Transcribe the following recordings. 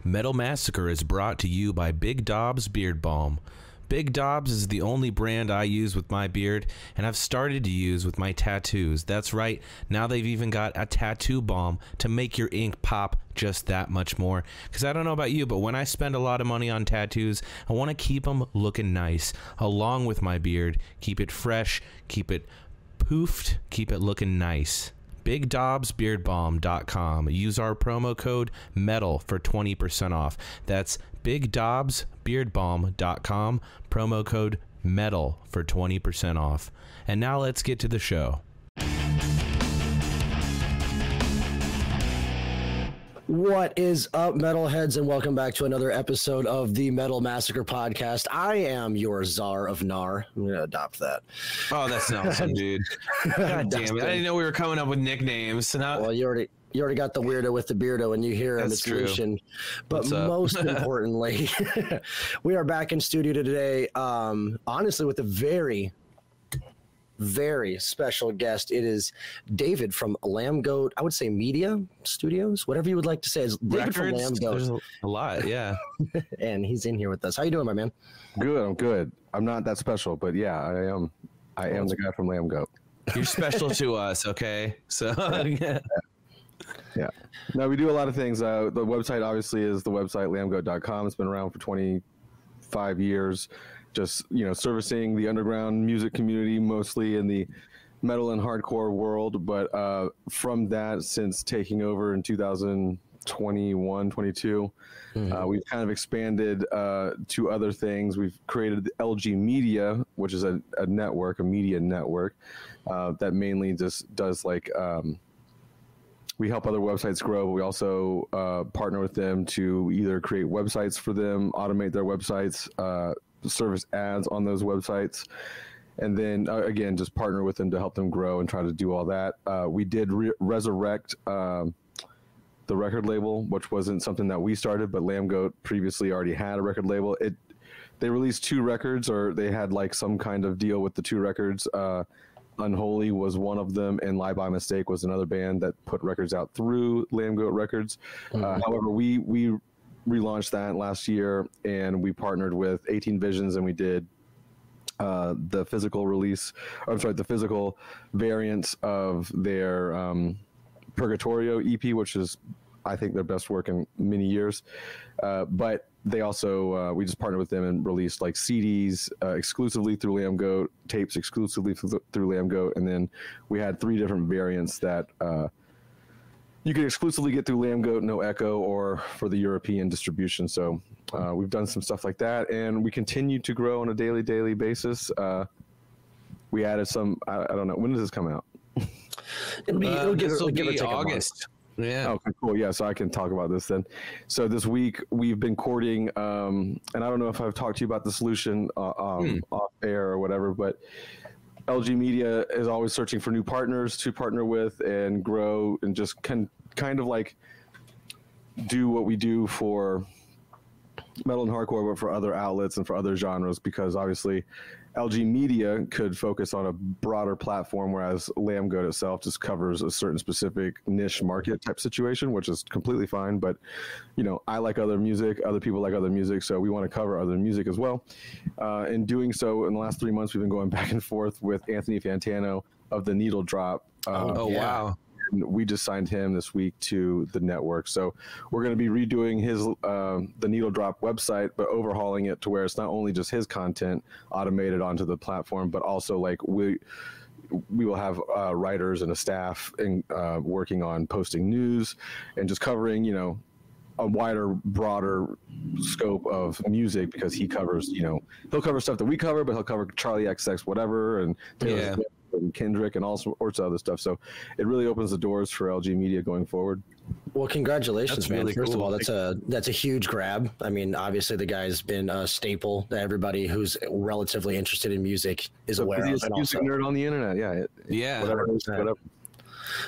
Metal Massacre is brought to you by Big Dob's Beard Balm. Big Dob's is the only brand I use with my beard, and I've started to use with my tattoos. That's right, now they've even got a tattoo balm to make your ink pop just that much more. Because I don't know about you, but when I spend a lot of money on tattoos, I want to keep them looking nice, along with my beard. Keep it fresh, keep it poofed, keep it looking nice. BigDobsBeardBalm.com. Use our promo code METAL for 20% off. That's BigDobsBeardBalm.com. Promo code METAL for 20% off. And now let's get to the show. What is up, metalheads, and welcome back to another episode of the Metal Massacre podcast. I am your Czar of Nar. I'm going to adopt that. Oh, that's awesome, dude. God damn it. I didn't know we were coming up with nicknames. So now... Well, you already got the weirdo with the beardo, and you hear him. It's Lucian. But most importantly, we are back in studio today, honestly, with a very special guest. It is David from Lambgoat, I would say Media Studios, whatever you would like to say. Is David from Lambgoat. There's a lot, yeah. And he's in here with us. How you doing, my man? Good, I'm good. I'm not that special, but yeah, I am the guy from Lambgoat. You're special to us, okay? So yeah. No, we do a lot of things. The website obviously is the website lambgoat.com. It's been around for 25 years. Just, servicing the underground music community, mostly in the metal and hardcore world. But from that, since taking over in 2021, 22, we've kind of expanded to other things. We've created the LG Media, which is a network, a media network that mainly just does we help other websites grow, but we also partner with them to either create websites for them, automate their websites, service ads on those websites, and then again just partner with them to help them grow and try to do all that. We did resurrect the record label, which wasn't something that we started, but Lambgoat previously already had a record label. They released 2 records, or they had some kind of deal with the 2 records. Unholy was one of them, and Lie by Mistake was another band that put records out through Lambgoat Records. However, we relaunched that last year, and we partnered with 18 Visions, and we did the physical variants of their Purgatorio EP, which is, I think, their best work in many years. But they also, we just partnered with them and released CDs exclusively through Lambgoat, tapes exclusively through Lambgoat, and then we had 3 different variants that you can exclusively get through Lambgoat, no echo, or for the European distribution. So we've done some stuff like that, and we continue to grow on a daily basis. We added some, I don't know, when does this come out? It'll be August. Yeah. Okay, cool. Yeah, so I can talk about this then. So this week we've been courting, and I don't know if I've talked to you about the solution off air or whatever, but LG Media is always searching for new partners to partner with and grow, and just kind of do what we do for metal and hardcore, but for other outlets and for other genres, because obviously LG Media could focus on a broader platform, whereas Lambgoat itself just covers a certain specific niche market type situation, which is completely fine. But, I like other music, other people like other music, so we want to cover other music as well. In doing so, in the last 3 months, we've been going back and forth with Anthony Fantano of the Needle Drop. Wow. We just signed him this week to the network. So we're going to be redoing his the Needle Drop website, but overhauling it to where it's not only just his content automated onto the platform, but also we will have writers and a staff working on posting news and just covering, a wider, broader scope of music, because he covers, he'll cover stuff that we cover, but he'll cover Charlie XX whatever, and Taylor Swift and Kendrick and all sorts of other stuff. So it really opens the doors for LG Media going forward. Well, congratulations, that's man. Really First cool. of all, that's a huge grab. I mean, obviously the guy's been a staple that everybody who's relatively interested in music is aware of. He's a music nerd on the internet. Yeah. Yeah. Whatever.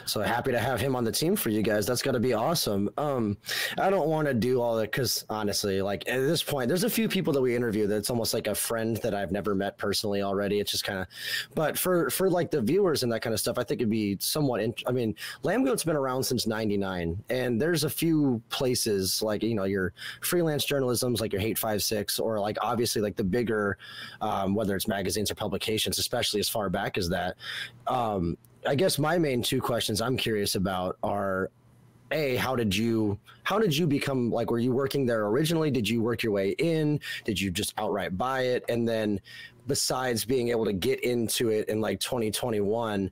So happy to have him on the team for you guys. That's got to be awesome. I don't want to do all that because honestly, like at this point, there's a few people that we interview that's almost like a friend that I've never met personally already. It's just kind of, but for like the viewers and that kind of stuff, I think it'd be somewhat. I mean, Lambgoat's been around since '99, and there's a few places like your freelance journalisms, like your Hate 5/6, or like obviously like the bigger, whether it's magazines or publications, especially as far back as that. I guess my main two questions I'm curious about are, A, how did you become, like, were you working there originally? Did you work your way in? Did you just outright buy it? And then besides being able to get into it in like 2021,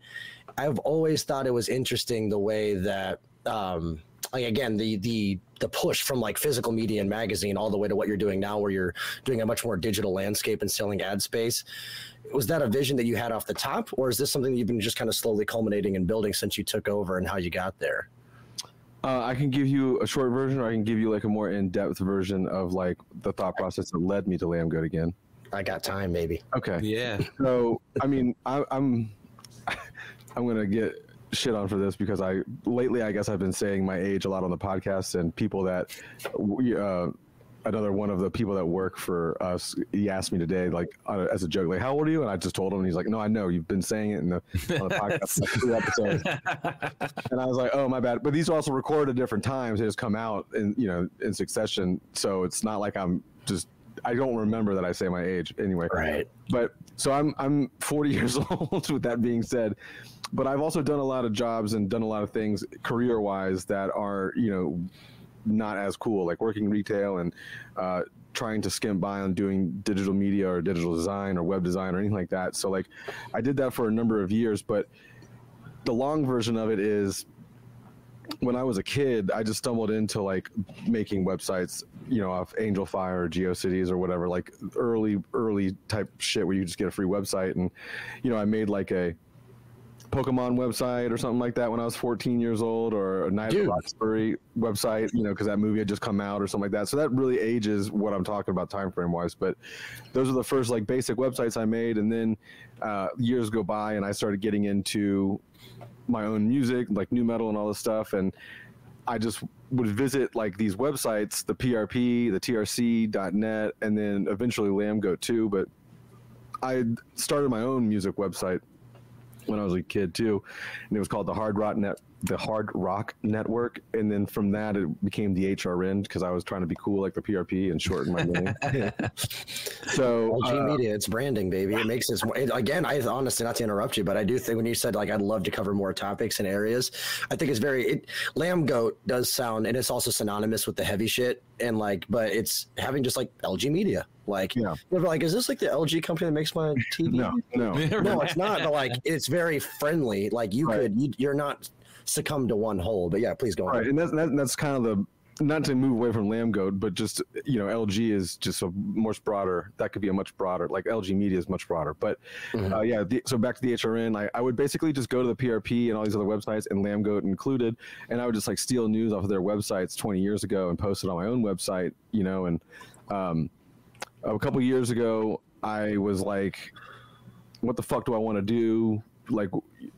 I've always thought it was interesting the way that, like, again, the push from like physical media and magazine all the way to what you're doing now, where you're doing a much more digital landscape and selling ad space. Was that a vision that you had off the top, or is this something that you've been just kind of slowly culminating and building since you took over, and how you got there? I can give you a short version, or I can give you like a more in-depth version of like the thought process that led me to Lambgoat again. I got time, maybe. Okay. Yeah. So, I mean, I'm gonna get shit on for this because lately I guess I've been saying my age a lot on the podcast, and people that another one of the people that work for us, he asked me today, like as a joke, like, how old are you? And I just told him, and he's like, no, I know, you've been saying it on the podcast like 3 episodes. And I was like, oh, my bad. But these are also recorded at different times. They just come out in succession. So it's not like I don't remember that I say my age anyway. Right. But so I'm 40 years old with that being said, but I've also done a lot of jobs and done a lot of things career wise that are, not as cool, like working retail and trying to skim by on doing digital media or digital design or web design or anything like that. So like I did that for a number of years, but the long version of it is when I was a kid, I just stumbled into like making websites, off Angel Fire or GeoCities or whatever, like early type shit where you just get a free website. And, I made like a Pokemon website or something like that when I was 14 years old, or a Night of Roxbury website, because that movie had just come out or something like that. So that really ages what I'm talking about time frame wise. But those are the first like basic websites I made. And then years go by and I started getting into my own music, like new metal and all this stuff. And I just would visit like these websites, the PRP, the TRC.net, and then eventually Lambgoat too. But I started my own music website when I was a kid too, and it was called the Hard Rock Network, and then from that it became the HRN because I was trying to be cool like the PRP and shorten my name. So LG Media, it's branding, baby. It makes this again. I honestly, not to interrupt you, but I do think when you said like I'd love to cover more topics and areas, I think it's Lambgoat does sound, and it's also synonymous with the heavy shit, and like, but it's having just like LG Media. Like, you're like, is this like the LG company that makes my TV? No, it's not. But like, it's very friendly. Like, you're not succumbed to one hole. But yeah, please go on. Right, and that's kind of not to move away from Lambgoat, but just LG is just a much broader. That could be a much broader. Like LG Media is much broader. But so back to the HRN, I would basically just go to the PRP and all these other websites, and Lambgoat included, and I would just like steal news off of their websites 20 years ago and post it on my own website. And a couple years ago, I was like, what the fuck do I want to do? Like,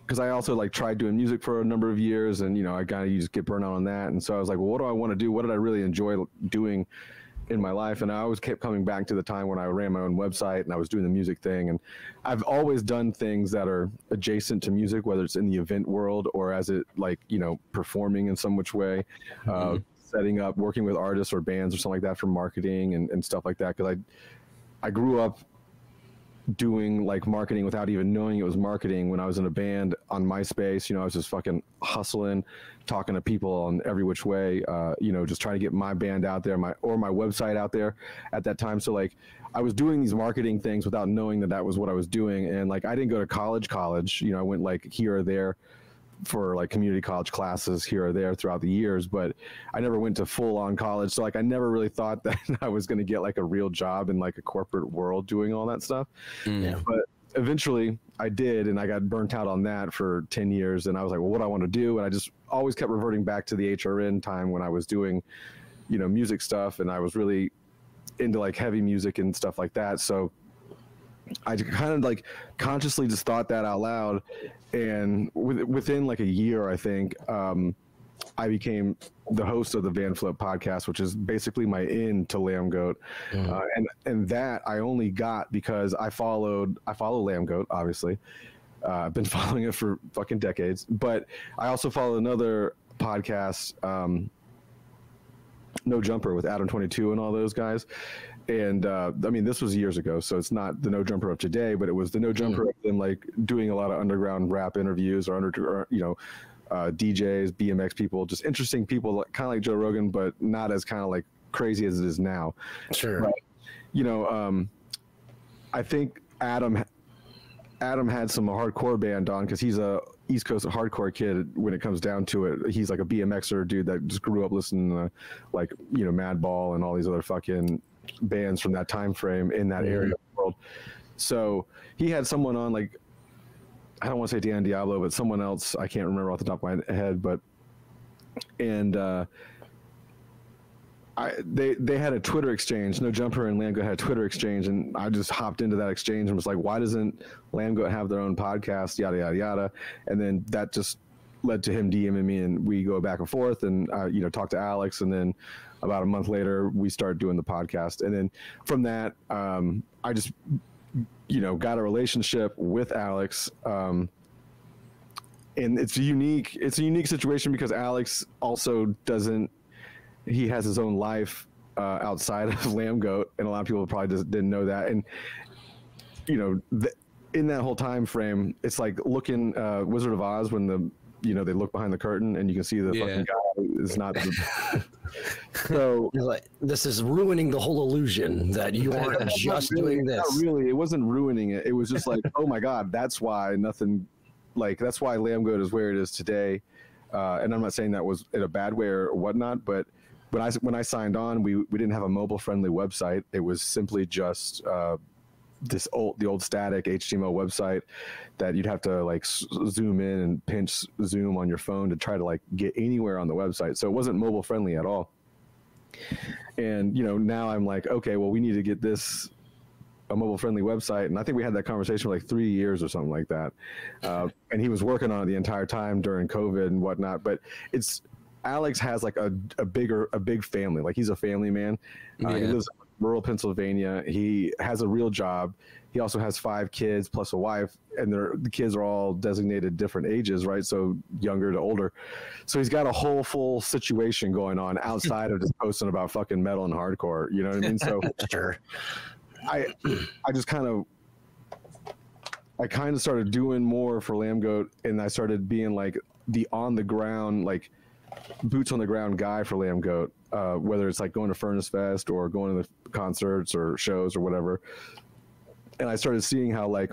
because I also like tried doing music for a number of years, and I kind of just get burnt out on that. And so I was like, well, what do I want to do? What did I really enjoy doing in my life? And I always kept coming back to the time when I ran my own website and I was doing the music thing. And I've always done things that are adjacent to music, whether it's in the event world or as it like, performing in some which way, setting up, working with artists or bands or something like that for marketing and stuff like that. Because I grew up doing like marketing without even knowing it was marketing when I was in a band on MySpace. I was just fucking hustling, talking to people on every which way, just trying to get my band out there, my website out there at that time. So like I was doing these marketing things without knowing that was what I was doing. And like I didn't go to college. I went like here or there for like community college classes here or there throughout the years, but I never went to full on college. So like I never really thought that I was going to get like a real job in like a corporate world doing all that stuff. But eventually I did, and I got burnt out on that for 10 years. And I was like, well, what do I want to do? And I just always kept reverting back to the HRN time when I was doing, music stuff, and I was really into like heavy music and stuff like that. So I kind of like consciously just thought that out loud, and within like a year, I think, I became the host of the Van Flip podcast, which is basically my in to Lambgoat. And that I only got because I follow Lambgoat, obviously. I've been following it for fucking decades, but I also follow another podcast, No Jumper, with Adam 22 and all those guys. And I mean, this was years ago, so it's not the No Jumper of today, but it was the No Jumper of them, like doing a lot of underground rap interviews or DJs, BMX people, just interesting people, like, kind of like Joe Rogan, but not as kind of like crazy as it is now. Sure. But, I think Adam had some hardcore band on because he's a East Coast hardcore kid when it comes down to it. He's like a BMXer dude that just grew up listening to like, Madball and all these other fucking bands from that time frame in that area of the world. So he had someone on, like, I don't want to say Dan Diablo, but someone else, I can't remember off the top of my head, but they had a Twitter exchange. No Jumper and Lambgoat had a Twitter exchange, and I just hopped into that exchange and was like, why doesn't Lambgoat have their own podcast, yada yada yada. And then that just led to him DMing me, and we go back and forth, and talk to Alex, and then about a month later we start doing the podcast. And then from that, I just got a relationship with Alex, and it's a unique situation because Alex also he has his own life outside of Lambgoat, and a lot of people probably just didn't know that. And in that whole time frame, it's like looking Wizard of Oz when they look behind the curtain and you can see the fucking guy is not so like, this is ruining the whole illusion that you aren't just doing this. Not really, it wasn't ruining it. It was just like, oh my God, that's why Lambgoat is where it is today. And I'm not saying that was in a bad way or whatnot, but when I signed on, we didn't have a mobile friendly website. It was simply just the old static HTML website that you'd have to like zoom in and pinch zoom on your phone to try to like get anywhere on the website. So it wasn't mobile friendly at all. And now I'm like, okay, well, we need to get a mobile friendly website. And I think we had that conversation for like 3 years or something like that. And he was working on it the entire time during COVID and whatnot. But Alex has like a big family. Like, he's a family man. He lives in rural Pennsylvania. He has a real job. He also has 5 kids plus a wife, and the kids are all designated different ages, right? So younger to older. So he's got a whole full situation going on outside of just posting about fucking metal and hardcore. You know what I mean? So sure. I just kind of started doing more for Lambgoat, and I started being like the on the ground, like boots on the ground guy for Lambgoat, whether it's like going to Furnace Fest or going to the concerts or shows or whatever. And I started seeing how like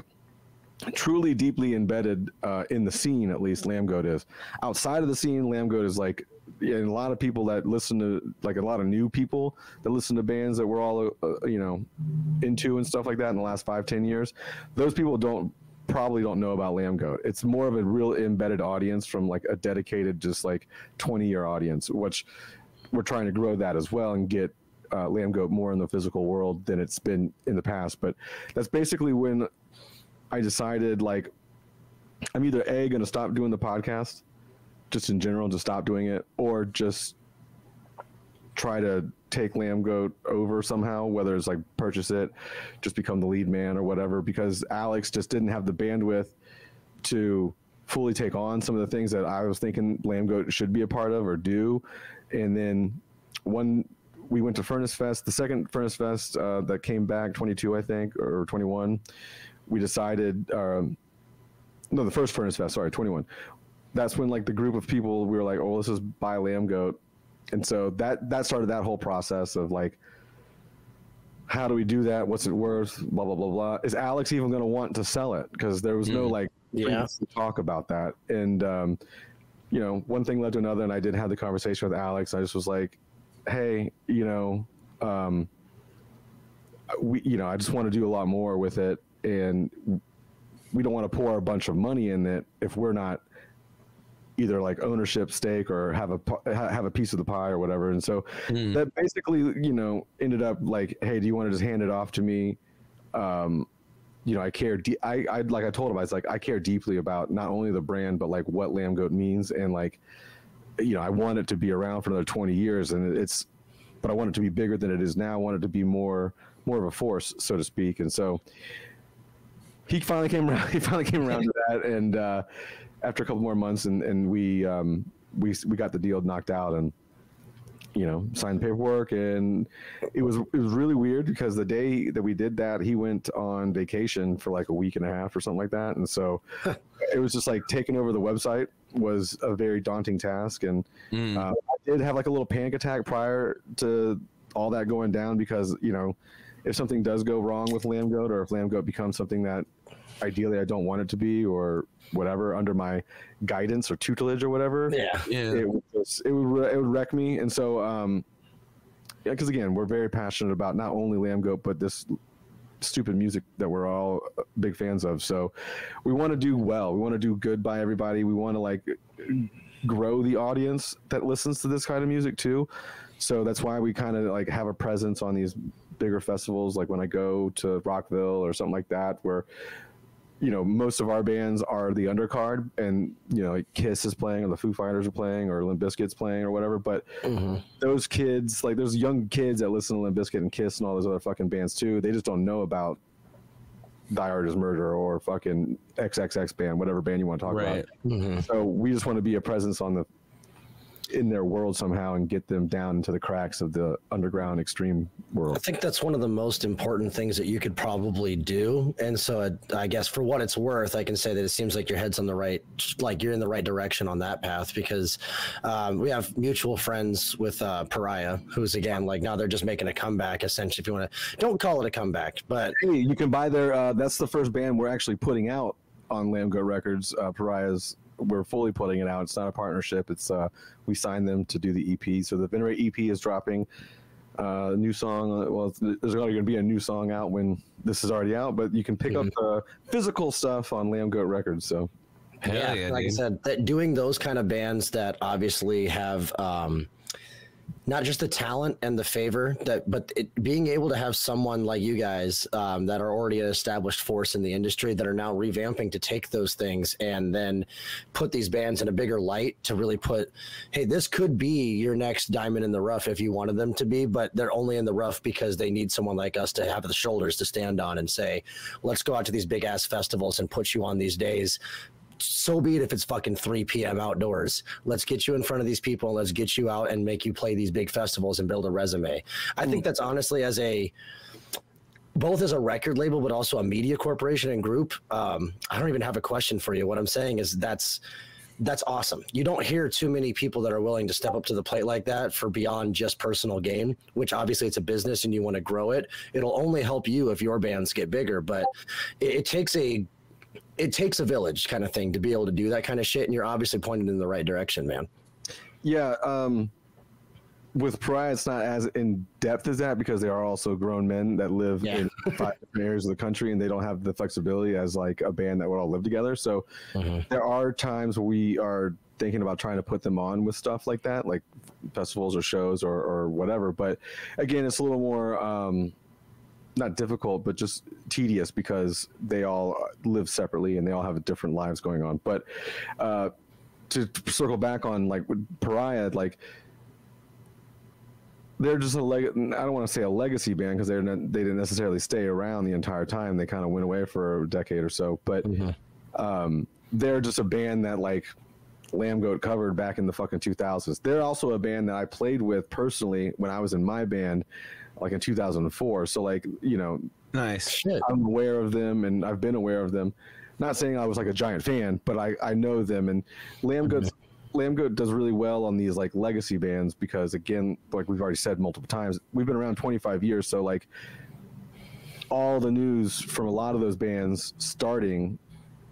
truly deeply embedded in the scene, at least Lambgoat is. Outside of the scene, Lambgoat is like, and a lot of people that listen to, like a lot of new people that listen to bands that we're all into and stuff like that in the last 5-10 years, those people probably don't know about Lambgoat. It's more of a real embedded audience from like a dedicated, just like 20-year audience, which we're trying to grow that as well and get Lambgoat more in the physical world than it's been in the past. But that's basically when I decided, like, I'm either going to stop doing the podcast just in general, just stop doing it, or just try to take Lambgoat over somehow, whether it's like purchase it, just become the lead man or whatever, because Alex just didn't have the bandwidth to fully take on some of the things that I was thinking Lambgoat should be a part of or do. And then we went to Furnace Fest, the second Furnace Fest that came back, 22, I think, or 21. We decided, the first Furnace Fest, sorry, 21. That's when like the group of people, we were like, oh, let's just buy Lambgoat. And so that started that whole process of like, how do we do that? What's it worth? Blah, blah, blah, blah. Is Alex even going to want to sell it? Because there was no like talk about that. And, one thing led to another, and I did have the conversation with Alex. I just was like, hey, I just want to do a lot more with it. And we don't want to pour a bunch of money in it if we're not either like ownership stake or have a piece of the pie or whatever. And so that basically, ended up like, hey, do you want to just hand it off to me? you know, I care. I like I told him, I was like, I care deeply about not only the brand, but like what Lambgoat means, and like, you know, I want it to be around for another 20 years, and but I want it to be bigger than it is now. I want it to be more of a force, so to speak. And so he finally came around. He finally came around to that, and after a couple more months, and we got the deal knocked out, and you know, signed the paperwork. And it was really weird because the day that we did that, he went on vacation for like a week and a half or something like that, and so it was just like taking over the website was a very daunting task. And I did have like a little panic attack prior to all that going down, because, you know, if something does go wrong with Lambgoat, or if Lambgoat becomes something that ideally I don't want it to be, or whatever, under my guidance or tutelage or whatever, it would wreck me. And so because again, we're very passionate about not only Lambgoat, but this stupid music that we're all big fans of. So we want to do well. We want to do good by everybody. We want to like grow the audience that listens to this kind of music too. So that's why we kind of like have a presence on these bigger festivals, like when I go to Rockville or something like that, where, you know, most of our bands are the undercard, and, you know, like Kiss is playing, or the Foo Fighters are playing, or Limp Bizkit's playing, or whatever. But those kids, like those young kids that listen to Limp Bizkit and Kiss and all those other fucking bands too, they just don't know about Die Hard is Murder or fucking XXX band, whatever band you want to talk about. So we just want to be a presence in their world somehow, and get them down into the cracks of the underground extreme world. I think that's one of the most important things that you could probably do. And so I guess for what it's worth, I can say that it seems like your head's on the right, like you're in the right direction on that path, because we have mutual friends with Pariah, who's, again, like, now they're just making a comeback, essentially, if you want to, don't call it a comeback, but hey, you can buy their that's the first band we're actually putting out on Lambgoat Records. Pariah's, we're fully putting it out. It's not a partnership. It's we signed them to do the EP. So the Venerate EP is dropping a new song. Well, there's going to be a new song out when this is already out, but you can pick up the physical stuff on Lambgoat Records. So yeah, like I said, doing those kind of bands that obviously have not just the talent and the favor, but being able to have someone like you guys that are already an established force in the industry, that are now revamping to take those things and then put these bands in a bigger light, to really put, hey, this could be your next diamond in the rough if you wanted them to be, but they're only in the rough because they need someone like us to have the shoulders to stand on and say, let's go out to these big ass festivals and put you on these days. So be it if it's fucking 3 p.m. outdoors. Let's get you in front of these people, and let's get you out and make you play these big festivals and build a resume. I think that's honestly, both as a record label, but also a media corporation and group. I don't even have a question for you. What I'm saying is that's awesome. You don't hear too many people that are willing to step up to the plate like that for beyond just personal gain, which obviously it's a business and you want to grow it. It'll only help you if your bands get bigger, but it takes a village kind of thing to be able to do that kind of shit. And you're obviously pointed in the right direction, man. Yeah. With Pariah, it's not as in depth as that, because they are also grown men that live in 5 different areas of the country, and they don't have the flexibility as like a band that would all live together. So there are times where we are thinking about trying to put them on with stuff like that, like festivals or shows or whatever. But again, it's a little more, not difficult, but just tedious, because they all live separately and they all have different lives going on. But to circle back on like with Pariah, like they're just I don't want to say a legacy band, because they didn't necessarily stay around the entire time. They kind of went away for a decade or so, but they're just a band that like Lambgoat covered back in the fucking 2000s. They're also a band that I played with personally when I was in my band, like in 2004. So like, you know, nice shit. I'm aware of them, and I've been aware of them. Not saying I was like a giant fan, but I know them. And Lambgoat does really well on these like legacy bands, because again, like we've already said multiple times, we've been around 25 years. So like all the news from a lot of those bands starting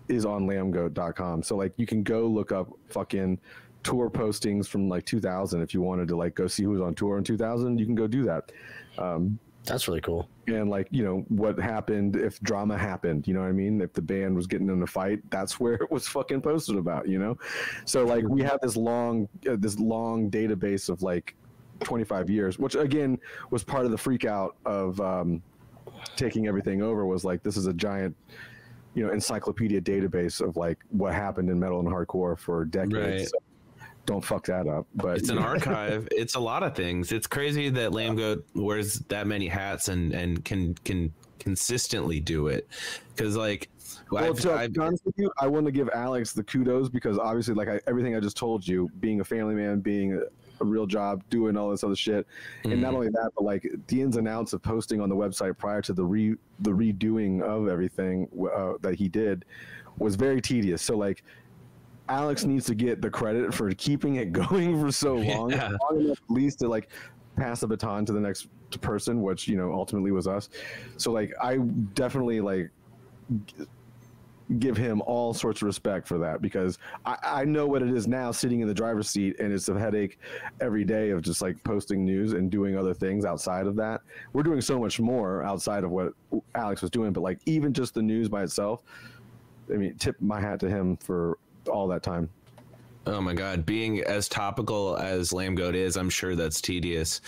is on lambgoat.com. So like you can go look up fucking tour postings from like 2000. If you wanted to like go see who was on tour in 2000, you can go do that. That's really cool. And like, you know, what happened if drama happened, you know what I mean? If the band was getting in a fight, that's where it was fucking posted about, you know? So like we have this long database of like 25 years, which again was part of the freak out of taking everything over was like, this is a giant, encyclopedia database of like what happened in metal and hardcore for decades. Right. So don't fuck that up. But it's an archive. It's a lot of things. It's crazy that Lambgoat wears that many hats and can consistently do it. Because like, well, to be honest with you, I want to give Alex the kudos because obviously, like everything I just told you, being a family man, being a real job, doing all this other shit, and not only that, but like the ins and outs of posting on the website prior to the redoing of everything that he did was very tedious. So like, Alex needs to get the credit for keeping it going for so long, long enough at least to like pass the baton to the next person, which ultimately was us. So like, I definitely like give him all sorts of respect for that because I know what it is now sitting in the driver's seat, and it's a headache every day of just like posting news and doing other things outside of that. We're doing so much more outside of what Alex was doing, but like even just the news by itself, I mean, tip my hat to him for all that time. Oh my God, being as topical as Lambgoat is, I'm sure that's tedious.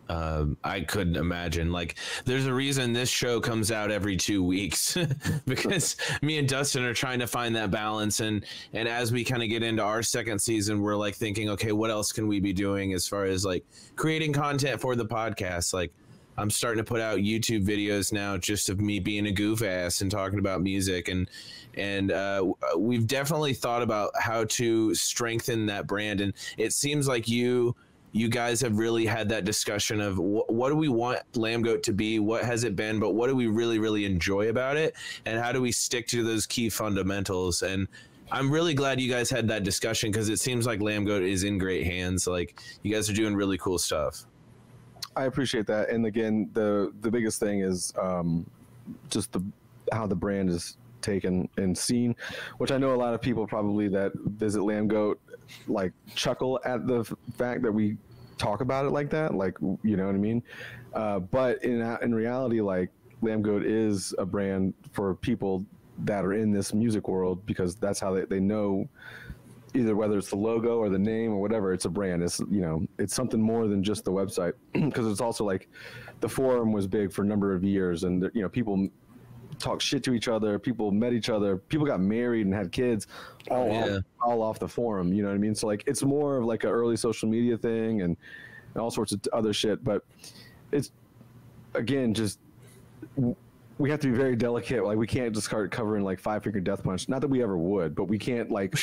I couldn't imagine. Like, there's a reason this show comes out every 2 weeks because me and Dustin are trying to find that balance. And as we kind of get into our second season, we're like thinking, okay, what else can we be doing as far as like creating content for the podcast? Like, I'm starting to put out YouTube videos now just of me being a goof ass and talking about music. And we've definitely thought about how to strengthen that brand. And it seems like you guys have really had that discussion of what do we want Lambgoat to be? What has it been? But what do we really, really enjoy about it? And how do we stick to those key fundamentals? And I'm really glad you guys had that discussion because it seems like Lambgoat is in great hands. Like, you guys are doing really cool stuff. I appreciate that. And again, the biggest thing is just how the brand is taken and seen, which I know a lot of people probably that visit Lambgoat like chuckle at the fact that we talk about it like that, like, you know what I mean? But in reality, like, Lambgoat is a brand for people that are in this music world because that's how they know either whether it's the logo or the name or whatever, it's a brand. It's, it's something more than just the website because it's also like the forum was big for a number of years and, people talk shit to each other, people met each other, people got married and had kids all off the forum, you know what I mean? So like it's more of like an early social media thing and all sorts of other shit, but it's again just we have to be very delicate. Like we can't just start covering like Five Finger Death Punch, not that we ever would, but we can't like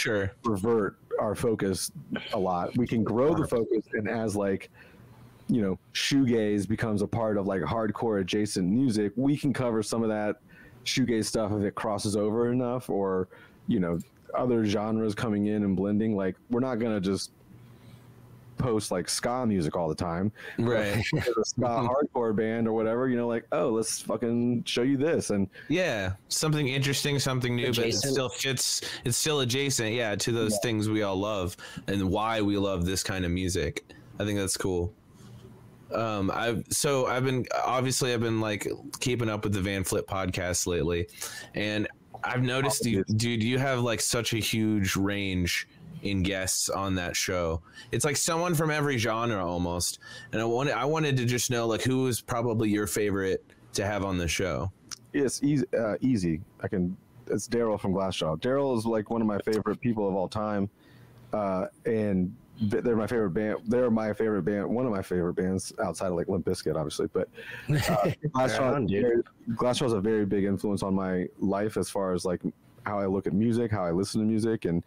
revert our focus a lot. We can grow the focus, and as like shoegaze becomes a part of like hardcore adjacent music, we can cover some of that shoegaze stuff if it crosses over enough, or other genres coming in and blending. Like we're not gonna just post like ska music all the time, right? A ska hardcore band or whatever, like, oh, let's fucking show you this, and something interesting, something new, adjacent. But it still fits. It's still adjacent, to those things we all love and why we love this kind of music. I think that's cool. I've been like keeping up with the Van Flip podcast lately, and I've noticed you have like such a huge range in guests on that show. It's like someone from every genre almost, and I wanted to just know like who was probably your favorite to have on the show. It's easy. It's Daryl from Glassjaw. Daryl is like one of my favorite people of all time, and they're my favorite band. They're my favorite band. One of my favorite bands outside of like Limp Bizkit, obviously. But Glassjaw is a very big influence on my life as far as like how I look at music, how I listen to music, and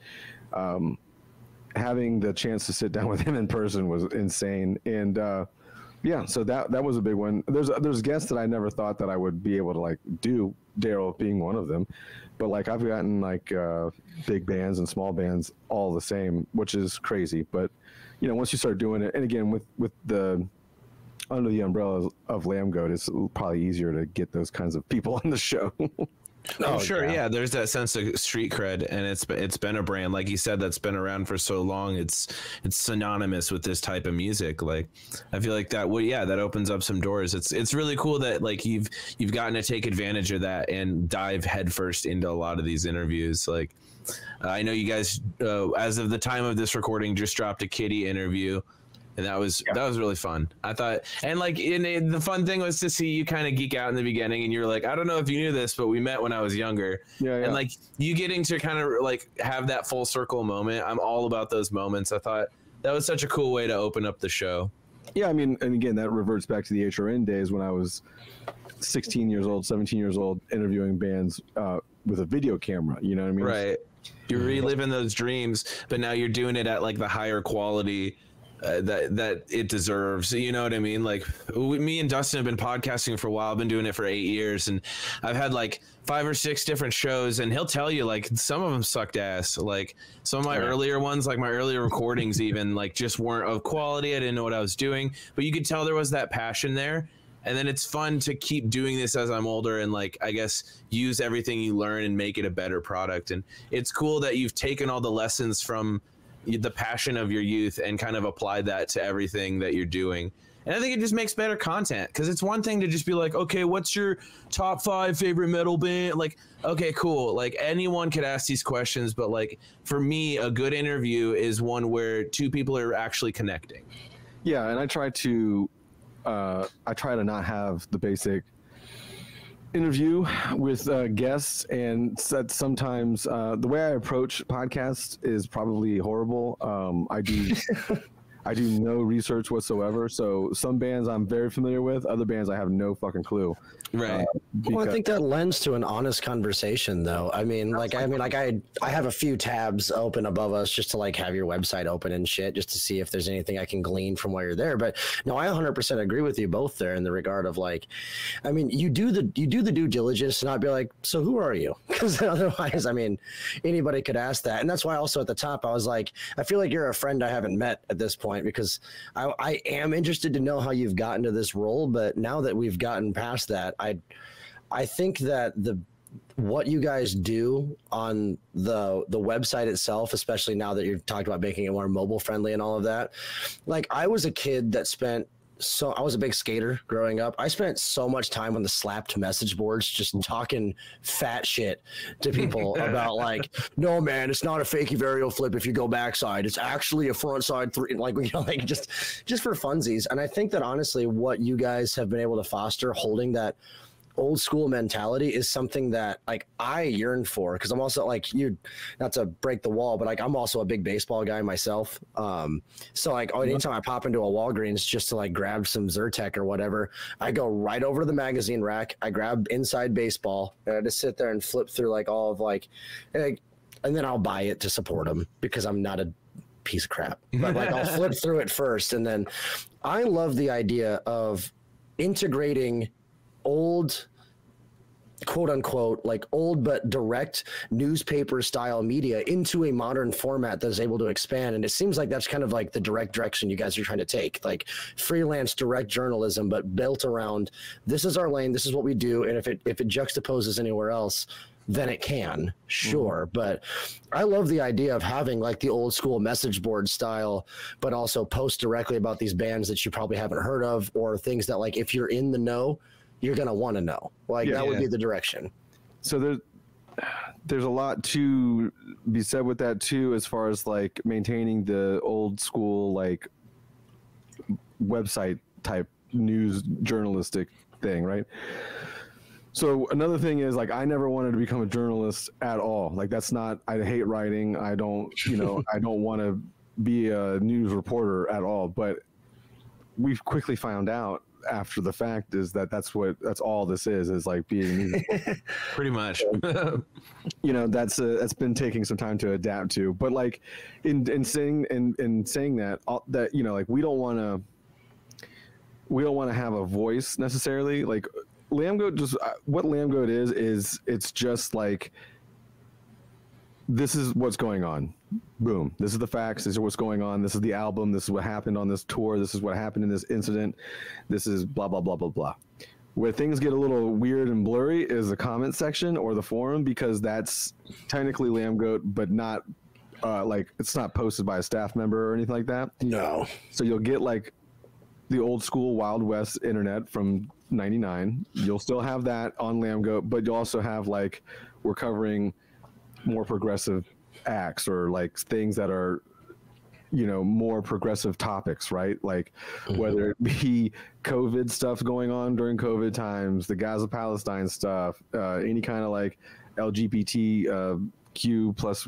having the chance to sit down with him in person was insane. And so that was a big one. There's guests that I never thought that I would be able to like do, Daryl being one of them. But like I've gotten like big bands and small bands all the same, which is crazy. But once you start doing it, and again with the under the umbrella of Lambgoat, it's probably easier to get those kinds of people on the show. Oh, sure. Yeah. There's that sense of street cred, and it's been a brand, like you said, that's been around for so long. It's synonymous with this type of music. Like, I feel like that opens up some doors. It's really cool that like you've gotten to take advantage of that and dive headfirst into a lot of these interviews. Like, I know you guys, as of the time of this recording, just dropped a Kitty interview. And that was really fun. I thought, and like the fun thing was to see you kind of geek out in the beginning, and you're like, I don't know if you knew this, but we met when I was younger. Yeah. And like you getting to kind of like have that full circle moment. I'm all about those moments. I thought that was such a cool way to open up the show. Yeah, I mean, and again, that reverts back to the HRN days when I was 16 years old, 17 years old, interviewing bands with a video camera. You know what I mean? Right. You're reliving those dreams, but now you're doing it at like the higher quality that it deserves. You know what I mean? Like me and Dustin have been podcasting for a while. I've been doing it for 8 years, and I've had like 5 or 6 different shows, and he'll tell you like some of them sucked ass. Like some of my earlier ones, like my earlier recordings even like just weren't of quality. I didn't know what I was doing, but you could tell there was that passion there. And then it's fun to keep doing this as I'm older and like, I guess, use everything you learn and make it a better product. And it's cool that you've taken all the lessons from the passion of your youth and kind of applied that to everything that you're doing. And I think it just makes better content, because it's one thing to just be like, okay, what's your top 5 favorite metal band? Like, okay, cool. Like anyone could ask these questions, but like for me, a good interview is one where 2 people are actually connecting. Yeah, and I try to not have the basic interview with guests, and sometimes the way I approach podcasts is probably horrible. I do no research whatsoever. So some bands I'm very familiar with, other bands I have no fucking clue. Right. Well, I think that lends to an honest conversation, though. I have a few tabs open above us just to like have your website open and shit, just to see if there's anything I can glean from while you're there. But no, I 100% agree with you both there in the regard of like, I mean, you do the due diligence to not be like, so who are you? Because otherwise, I mean, anybody could ask that. And that's why also at the top I was like, I feel like you're a friend I haven't met at this point, because I am interested to know how you've gotten to this role. But now that we've gotten past that, I think that what you guys do on the website itself, especially now that you've talked about making it more mobile friendly and all of that, like I was a kid that I was a big skater growing up. I spent so much time on the slapped message boards just talking fat shit to people about like, no man, it's not a fakey varial flip if you go backside. It's actually a front side 3, like, you know, like just for funsies. And I think that honestly what you guys have been able to foster, holding that old school mentality, is something that like I yearn for, because I'm also like you, not to break the wall, but like I'm also a big baseball guy myself. So like anytime I pop into a Walgreens just to like grab some Zyrtec or whatever, I go right over to the magazine rack, I grab Inside Baseball, and I just sit there and flip through like all of like, and then I'll buy it to support them because I'm not a piece of crap. But like I'll flip through it first, and then I love the idea of integrating old, quote unquote, like old but direct newspaper style media into a modern format that is able to expand. And it seems like that's kind of like the direct direction you guys are trying to take, like freelance direct journalism, but built around, this is our lane, this is what we do. And if it juxtaposes anywhere else, then it can, sure. But I love the idea of having like the old school message board style, but also post directly about these bands that you probably haven't heard of, or things that like, if you're in the know, you're going to want to know. Like that would be the direction. So there's a lot to be said with that too, as far as like maintaining the old school, like website type news journalistic thing. Right. So another thing is like, I never wanted to become a journalist at all. Like that's not, I hate writing. I don't want to be a news reporter at all, but we've quickly found out after the fact is that's all this is like being pretty much. You know, that's been taking some time to adapt to, but like in saying that you know, like we don't want to have a voice necessarily. Like Lambgoat, just what Lambgoat is it's just like, this is what's going on. Boom. This is the facts. This is what's going on. This is the album. This is what happened on this tour. This is what happened in this incident. This is blah, blah, blah, blah, blah. Where things get a little weird and blurry is the comment section or the forum, because that's technically Lambgoat, but not like it's not posted by a staff member or anything like that. No. So you'll get like the old school Wild West internet from 99. You'll still have that on Lambgoat, but you'll also have like, we're covering more progressive acts or like things that are more progressive topics, right? Like whether it be COVID stuff going on during COVID times, the Gaza Palestine stuff, any kind of like LGBTQ plus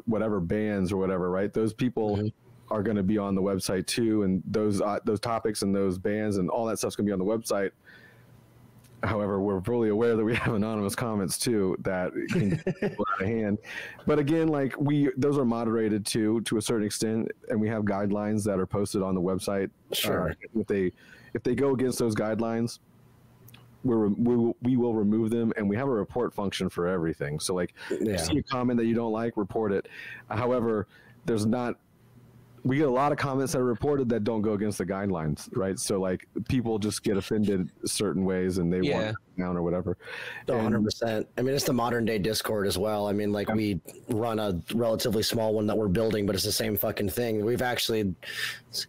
whatever bans or whatever, right? Those people are going to be on the website too, and those topics and those bans and all that stuff's going to be on the website. However, we're fully aware that we have anonymous comments too that can get out of hand. But again, like those are moderated to a certain extent, and we have guidelines that are posted on the website. Sure. If they go against those guidelines, we will remove them, and we have a report function for everything. So like, if you see a comment that you don't like, report it. However, we get a lot of comments that are reported that don't go against the guidelines, right? So like people just get offended certain ways and they want to down or whatever. 100%. I mean, it's the modern day Discord as well. I mean, like we run a relatively small one that we're building, but it's the same fucking thing. We've actually,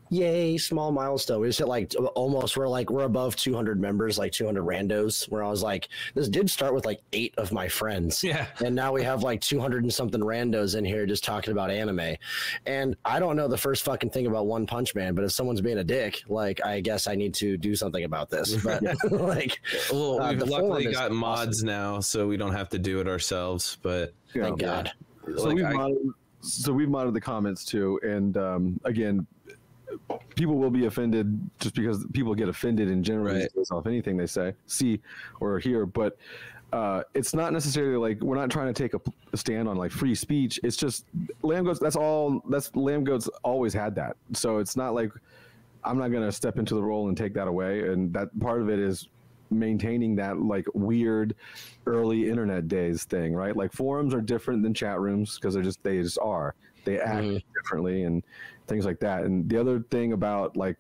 yay, small milestone. We just hit like we're above 200 members, like 200 randos, where I was like, this did start with like 8 of my friends. Yeah. And now we have like 200 and something randos in here just talking about anime. And I don't know the first fucking thing about One Punch Man, but if someone's being a dick, like, I guess I need to do something about this. But like, we've luckily got mods now, so we don't have to do it ourselves. But thank God. So we've modded the comments too, and again, people will be offended just because people get offended in general off anything they see or hear, but it's not necessarily like we're not trying to take a stand on like free speech. It's just Lambgoats. Lambgoats always had that. So it's not like I'm not going to step into the role and take that away. And that part of it is maintaining that like weird early internet days thing, right? Like forums are different than chat rooms because they just are. They act differently and things like that. And the other thing about like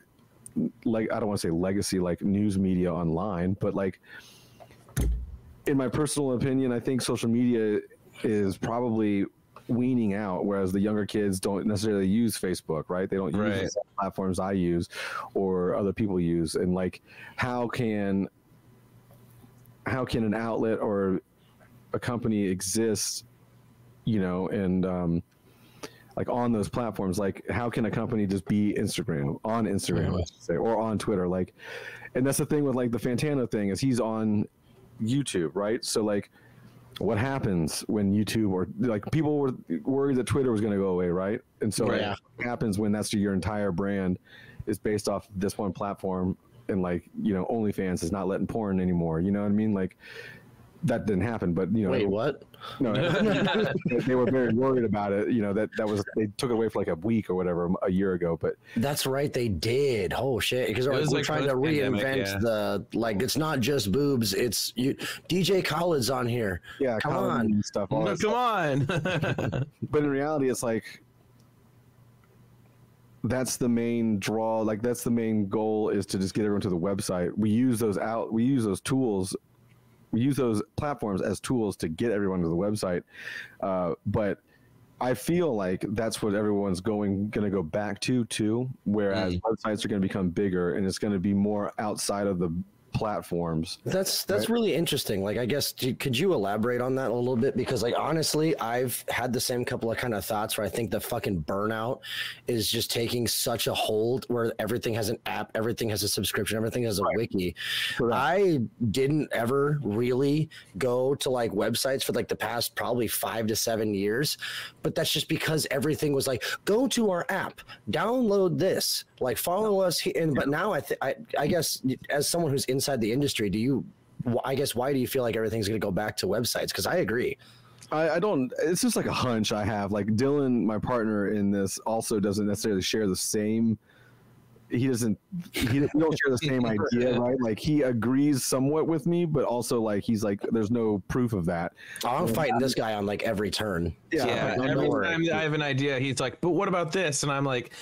I don't want to say legacy, like news media online, but like, in my personal opinion, I think social media is probably weaning out, whereas the younger kids don't necessarily use Facebook, right? They don't use the same platforms I use or other people use. And like, how can an outlet or a company exist, and like on those platforms? Like, how can a company just be on Instagram, I should say, or on Twitter? Like, and that's the thing with like the Fantano thing is he's on YouTube, right? So like, what happens when YouTube or like people were worried that Twitter was going to go away, right? And so what happens when that's your entire brand is based off this one platform, and like OnlyFans is not letting porn anymore. You know what I mean? Like that didn't happen, but wait, what? No, they were very worried about it. That was, they took it away for like a week or whatever a year ago. But that's right, they did. Oh shit! Because we're trying to reinvent the it's not just boobs. It's you. DJ Khaled's on here. Yeah, come on and stuff. Come on. But in reality, it's like that's the main draw. Like that's the main goal is to just get everyone to the website. We use those tools. We use those platforms as tools to get everyone to the website. But I feel like that's what everyone's going to go back to too, whereas websites are going to become bigger and it's going to be more outside of the platforms. That's really interesting. Like, I guess, could you elaborate on that a little bit? Because like, honestly, I've had the same couple of kind of thoughts where I think the fucking burnout is just taking such a hold where everything has an app, everything has a subscription, everything has a wiki. Correct. I didn't ever really go to like websites for like the past probably 5 to 7 years, but that's just because everything was like, go to our app, download this, like follow us here. But now I guess as someone who's inside the industry, why do you feel like everything's going to go back to websites? Because I agree. I don't, it's just like a hunch I have. Like Dylan, my partner in this, also doesn't necessarily share the same, we don't share the same idea, right? Like he agrees somewhat with me, but also like he's like, there's no proof of that. I'm fighting this guy on like every turn. Yeah, every time I have an idea, he's like, but what about this? And I'm like,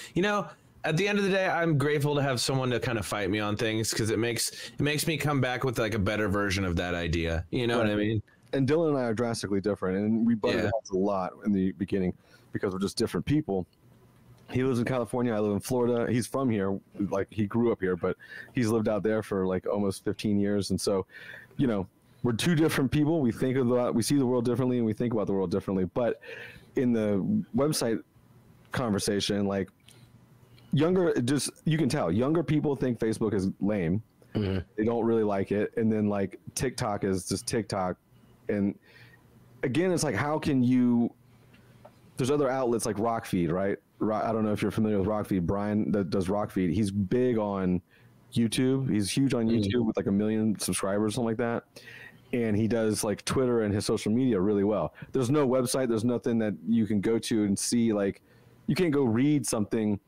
at the end of the day, I'm grateful to have someone to kind of fight me on things because it makes me come back with like a better version of that idea. You know what I mean? And Dylan and I are drastically different, and we butted heads a lot in the beginning because we're just different people. He lives in California. I live in Florida. He's from here. Like he grew up here, but he's lived out there for like almost 15 years. And so, we're two different people. We see the world differently and we think about the world differently. But in the website conversation, like just you can tell younger people think Facebook is lame. They don't really like it, and then like TikTok is just TikTok, and again, it's like how can you? There's other outlets like Rockfeed, right? I don't know if you're familiar with Rockfeed. Brian that does Rockfeed. He's big on YouTube. He's huge on YouTube with like 1 million subscribers, something like that. And he does like Twitter and his social media really well. There's no website. There's nothing that you can go to and see. Like, you can't go read something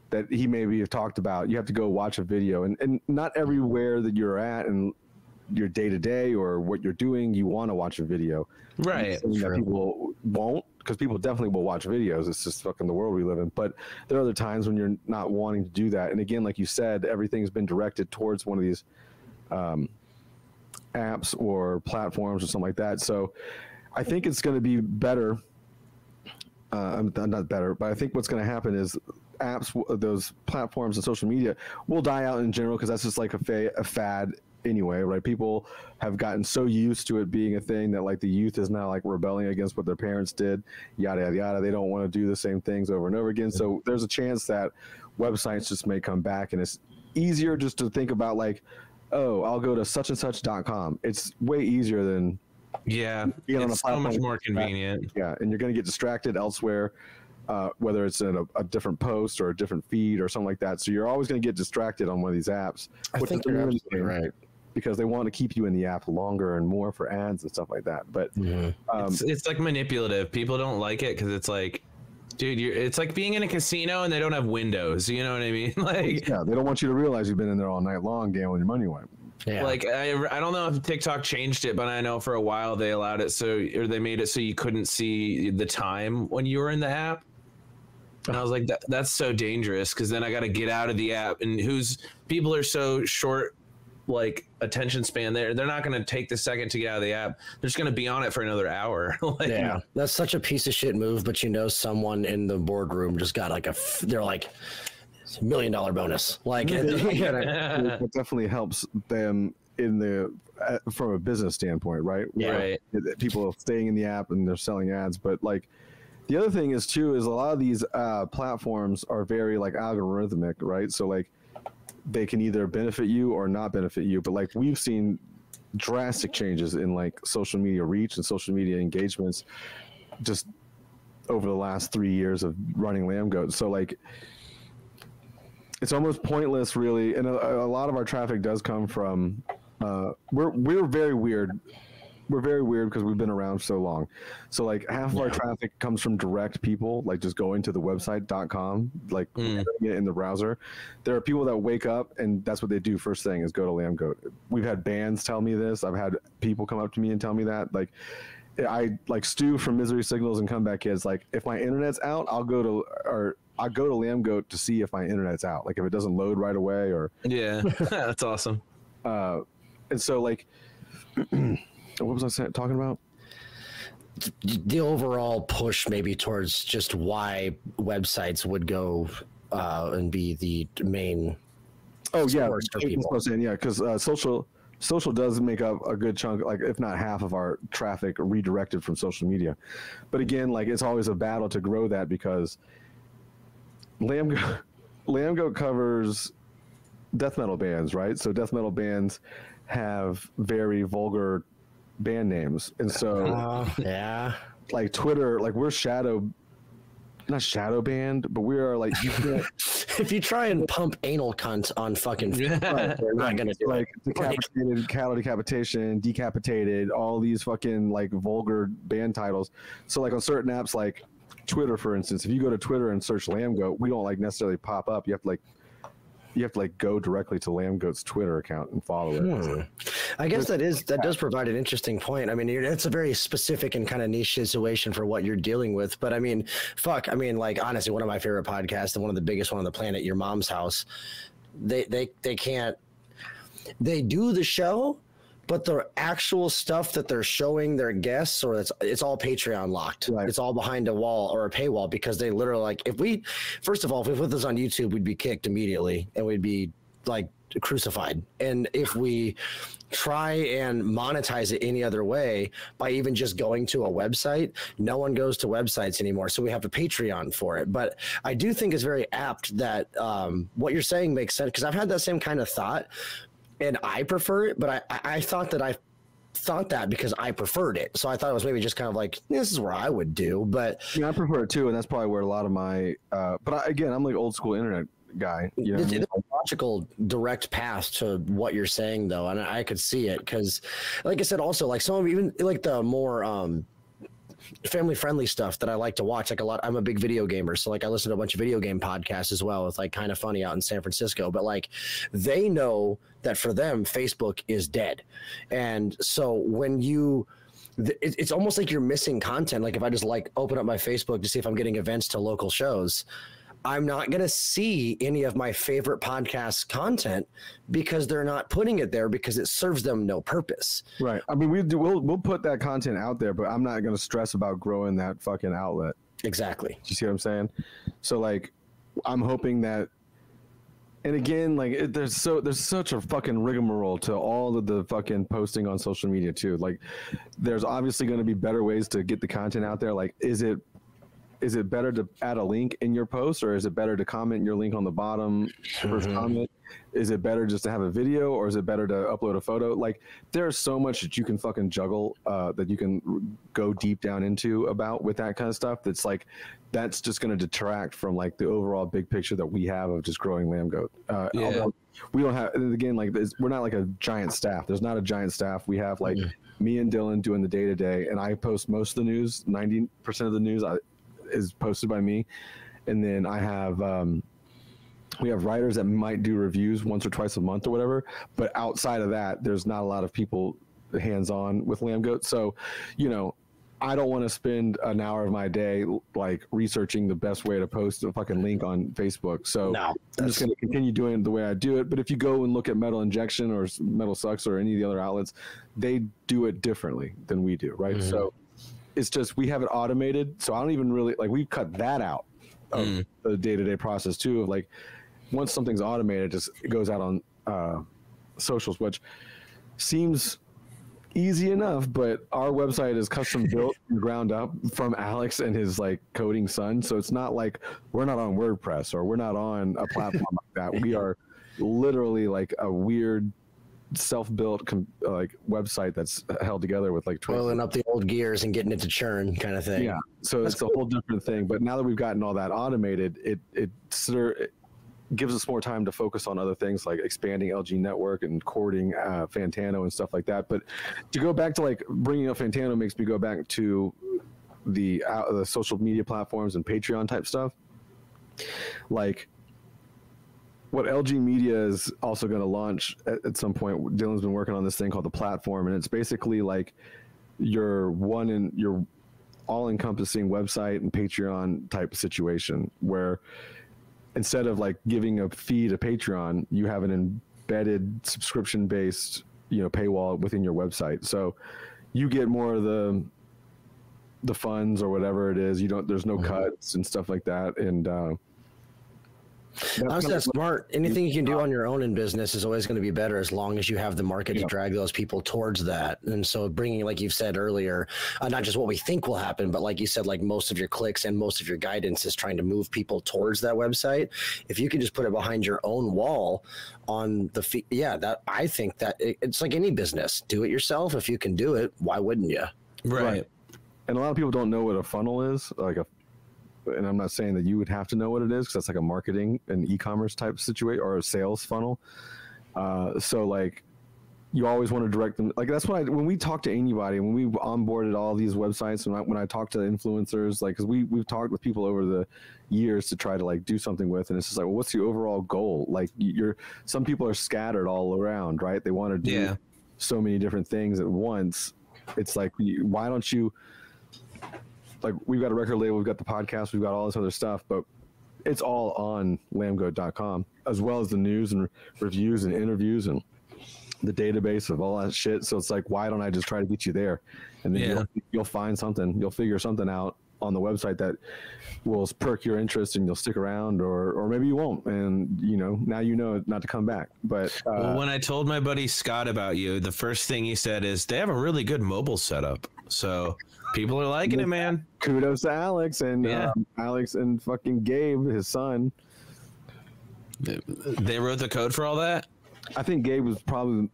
that he maybe have talked about. You have to go watch a video. And not everywhere that you're at and your day to day or what you're doing, you want to watch a video. Right. That people won't, because people definitely will watch videos. It's just fucking the world we live in. But there are other times when you're not wanting to do that. And again, like you said, everything's been directed towards one of these apps or platforms or something like that. So I think it's going to be better. Not better, but I think what's going to happen is apps, those platforms and social media will die out in general, because that's just like a fad anyway, right? People have gotten so used to it being a thing that like the youth is now like rebelling against what their parents did, yada yada yada. They don't want to do the same things over and over again. So there's a chance that websites just may come back, and it's easier just to think about like, oh, I'll go to such and such.com. It's way easier than being on a so much more convenient. Yeah, and you're going to get distracted elsewhere, whether it's in a different post or a different feed or something like that. So you're always going to get distracted on one of these apps. I think you're absolutely right. Because they want to keep you in the app longer and more for ads and stuff like that. But it's like manipulative. People don't like it because it's like, dude, it's like being in a casino and they don't have windows. You know what I mean? Like, yeah, they don't want you to realize you've been in there all night long gambling your money away. Yeah. Like I don't know if TikTok changed it, but I know for a while they allowed it or they made it so you couldn't see the time when you were in the app. And I was like, that's so dangerous, because then I got to get out of the app. And people are so short, like attention span. They're not going to take the second to get out of the app. They're just going to be on it for another hour. Like, yeah, that's such a piece of shit move. But someone in the boardroom just got like they're like, it's $1 million bonus. Like, it definitely helps them from a business standpoint, right? Yeah, right. People are staying in the app and they're selling ads, but like. The other thing is too is a lot of these platforms are very like algorithmic, right? So like they can either benefit you or not benefit you. But like we've seen drastic changes in like social media reach and social media engagements just over the last 3 years of running Lambgoat. So like it's almost pointless, really. And a lot of our traffic does come from we're very weird. We're very weird because we've been around so long. So like half of our traffic comes from direct people, like just going to the website.com, like in the browser. There are people that wake up and that's what they do first thing is go to Lambgoat. We've had bands tell me this. I've had people come up to me and tell me that. Like I like Stu from Misery Signals and Comeback Kids. Like if my internet's out, I'll go to Lambgoat to see if my internet's out. Like if it doesn't load right away or that's awesome. And so like. What was I talking about? The overall push maybe towards just why websites would go and be the main source for people. Yeah, because social does make up a good chunk, like if not half of our traffic redirected from social media. But again, like it's always a battle to grow that because Lambgoat covers death metal bands, right? So death metal bands have very vulgar band names, and so like Twitter, like we're not shadow banned, but we are like if you try and pump anal cunt on fucking right, they're not gonna do like decapitated, cattle decapitation, decapitated, all these fucking like vulgar band titles. So like on certain apps like Twitter, for instance, if you go to Twitter and search Lambgoat, we don't like necessarily pop up. You have to go directly to Lambgoat's Twitter account and follow it. I guess that does provide an interesting point. I mean, it's a very specific and kind of niche situation for what you're dealing with. But I mean, like honestly, one of my favorite podcasts and one of the biggest one on the planet, Your Mom's House, they do the show, but the actual stuff that they're showing their guests, or it's all Patreon locked. Right. It's all behind a wall or a paywall because they literally like, if we put this on YouTube, we'd be kicked immediately and we'd be like crucified. And if we try and monetize it any other way by even just going to a website, no one goes to websites anymore. So we have a Patreon for it. But I do think it's very apt that what you're saying makes sense, because I've had that same kind of thought and I prefer it, but I thought that because I preferred it. So I thought it was maybe just kind of like, this is where I would do. But yeah, I prefer it too. And that's probably where a lot of my, again, I'm like old school internet guy. You know, it's a logical direct path to what you're saying though, and I could see it because, like I said, also like some of even like the more family friendly stuff that I like to watch, like a lot. I'm a big video gamer, so like I listen to a bunch of video game podcasts as well. It's like Kind of Funny out in San Francisco, but like they know that for them Facebook is dead, and so when you it's almost like you're missing content. Like if I just like open up my Facebook to see if I'm getting events to local shows, I'm not going to see any of my favorite podcast content because they're not putting it there because it serves them no purpose. Right. I mean, we'll put that content out there, but I'm not going to stress about growing that fucking outlet. Exactly. You see what I'm saying? So like, I'm hoping that, and again, like there's such a fucking rigmarole to all of the fucking posting on social media too. Like there's obviously going to be better ways to get the content out there. Like, is it better to add a link in your post, or is it better to comment your link on the bottom first comment? Is it better just to have a video, or is it better to upload a photo? Like there's so much that you can fucking juggle that you can go deep down into about with that kind of stuff. That's like, that's just going to detract from like the overall big picture that we have of just growing Lambgoat. We don't have, again, like we're not like a giant staff. There's not a giant staff. We have like me and Dylan doing the day to day, and I post most of the news. 90% of the news is posted by me, and then I have we have writers that might do reviews once or twice a month or whatever, but outside of that there's not a lot of people hands-on with Lambgoat. So you know, I don't want to spend an hour of my day like researching the best way to post a fucking link on Facebook. So I'm just going to continue doing it the way I do it. But if you go and look at Metal Injection or Metal Sucks or any of the other outlets, they do it differently than we do, right? So it's just, we have it automated. So I don't even really, like, we've cut that out of the day-to-day process too, of like, once something's automated, it goes out on socials, which seems easy enough, but our website is custom built from the ground up from Alex and his like coding son. So it's not like we're not on WordPress or we're not on a platform like that. We are literally like a weird self-built like website that's held together with like oiling up the old gears and getting it to churn kind of thing. Yeah. So it's a whole different thing. But now that we've gotten all that automated, it gives us more time to focus on other things like expanding LG Network and courting Fantano and stuff like that. But to go back to like bringing up Fantano makes me go back to the social media platforms and Patreon type stuff. Like what LG Media is also going to launch at some point. Dylan's been working on this thing called the platform, and it's basically like your all-encompassing website and Patreon type situation where instead of like giving a fee to Patreon, you have an embedded subscription-based, paywall within your website. So you get more of the funds or whatever it is. There's no cuts and stuff like that. And honestly, that's smart. Anything you can do on your own in business is always going to be better as long as you have the market to drag those people towards that. And so bringing, like you've said earlier, not just what we think will happen, but like you said, like most of your clicks and most of your guidance is trying to move people towards that website. If you can just put it behind your own wall on the that I think that it's like any business. Do it yourself. If you can do it, why wouldn't you? Right. And a lot of people don't know what a funnel is, and I'm not saying that you would have to know what it is because that's like a marketing and e-commerce type situation or a sales funnel. So like you always want to direct them. Like that's when we talk to anybody, when we onboarded all these websites, and when I talk to influencers, like, cause we've talked with people over the years to try to like do something with, and it's just like, well, what's the overall goal? Like some people are scattered all around, right? They want to do so many different things at once. It's like, why don't you, like, we've got a record label, we've got the podcast, we've got all this other stuff, but it's all on lambgoat.com, as well as the news and reviews and interviews and the database of all that shit. So it's like, why don't I just try to get you there? And then you'll find something, you'll figure something out on the website that will perk your interest and you'll stick around, or maybe you won't, and now you know not to come back. But well, when I told my buddy Scott about you, the first thing he said is they have a really good mobile setup, so people are liking it, man. Kudos to Alex and Alex and fucking Gabe, his son. They wrote the code for all that. I think Gabe was probably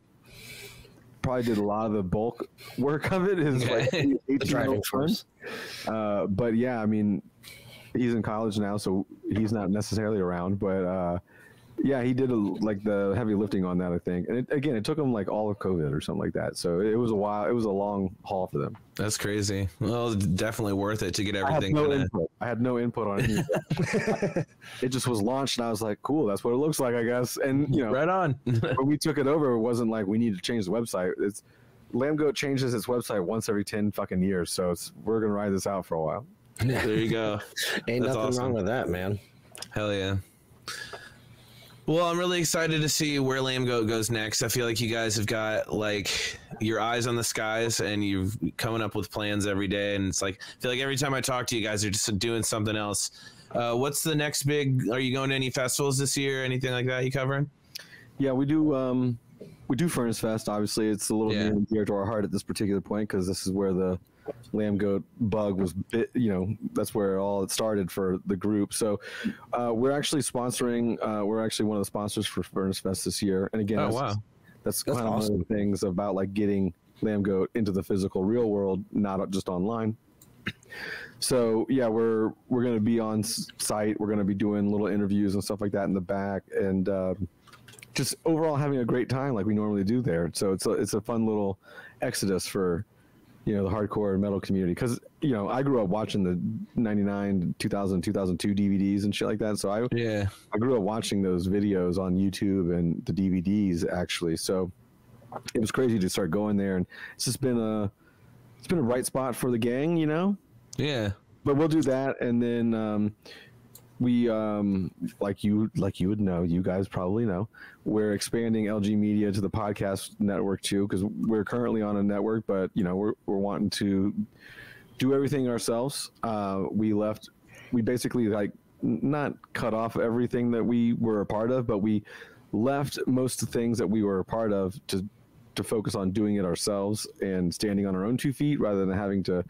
did a lot of the bulk work of it. His like the driving force. But yeah, I mean, he's in college now, so he's not necessarily around. But yeah, he did like the heavy lifting on that, I think. And it took him like all of COVID or something like that. So it was a while. It was a long haul for them. That's crazy. Well, definitely worth it to get everything. I had no input on it. It just was launched, and I was like, "Cool, that's what it looks like, I guess." And right on. When we took it over, it wasn't like we need to change the website. It's Lambgoat changes its website once every 10 fucking years, so we're gonna ride this out for a while. There you go. Ain't That's nothing awesome. wrong with that, man. Hell yeah. Well, I'm really excited to see where Lambgoat goes next. I feel like you guys have got like your eyes on the skies and you're coming up with plans every day. And it's like, I feel like every time I talk to you guys, are just doing something else. What's the next big, are you going to any festivals this year? Anything like that you covering? Yeah, we do Furnace Fest. Obviously it's a little near and dear to our heart at this particular point, because this is where the Lambgoat bug was bit, that's where it started for the group. So we're actually sponsoring, we're actually one of the sponsors for Furnace Fest this year. And again, that's kind of awesome. one of the things about like getting Lambgoat into the physical real world, not just online. So yeah, we're going to be on site. We're going to be doing little interviews and stuff like that in the back, and just overall having a great time like we normally do there. So it's a fun little exodus for the hardcore metal community, because I grew up watching the 99, 2000, 2002 DVDs and shit like that. So I grew up watching those videos on YouTube and the DVDs actually. So it was crazy to start going there, and it's just been a bright spot for the gang, Yeah. But we'll do that, and then we like you would know, you guys probably know, we're expanding LG Media to the podcast network too, because we're currently on a network, but we're wanting to do everything ourselves. We basically like not cut off everything that we were a part of, but we left most of the things that we were a part of to focus on doing it ourselves and standing on our own 2 feet rather than having to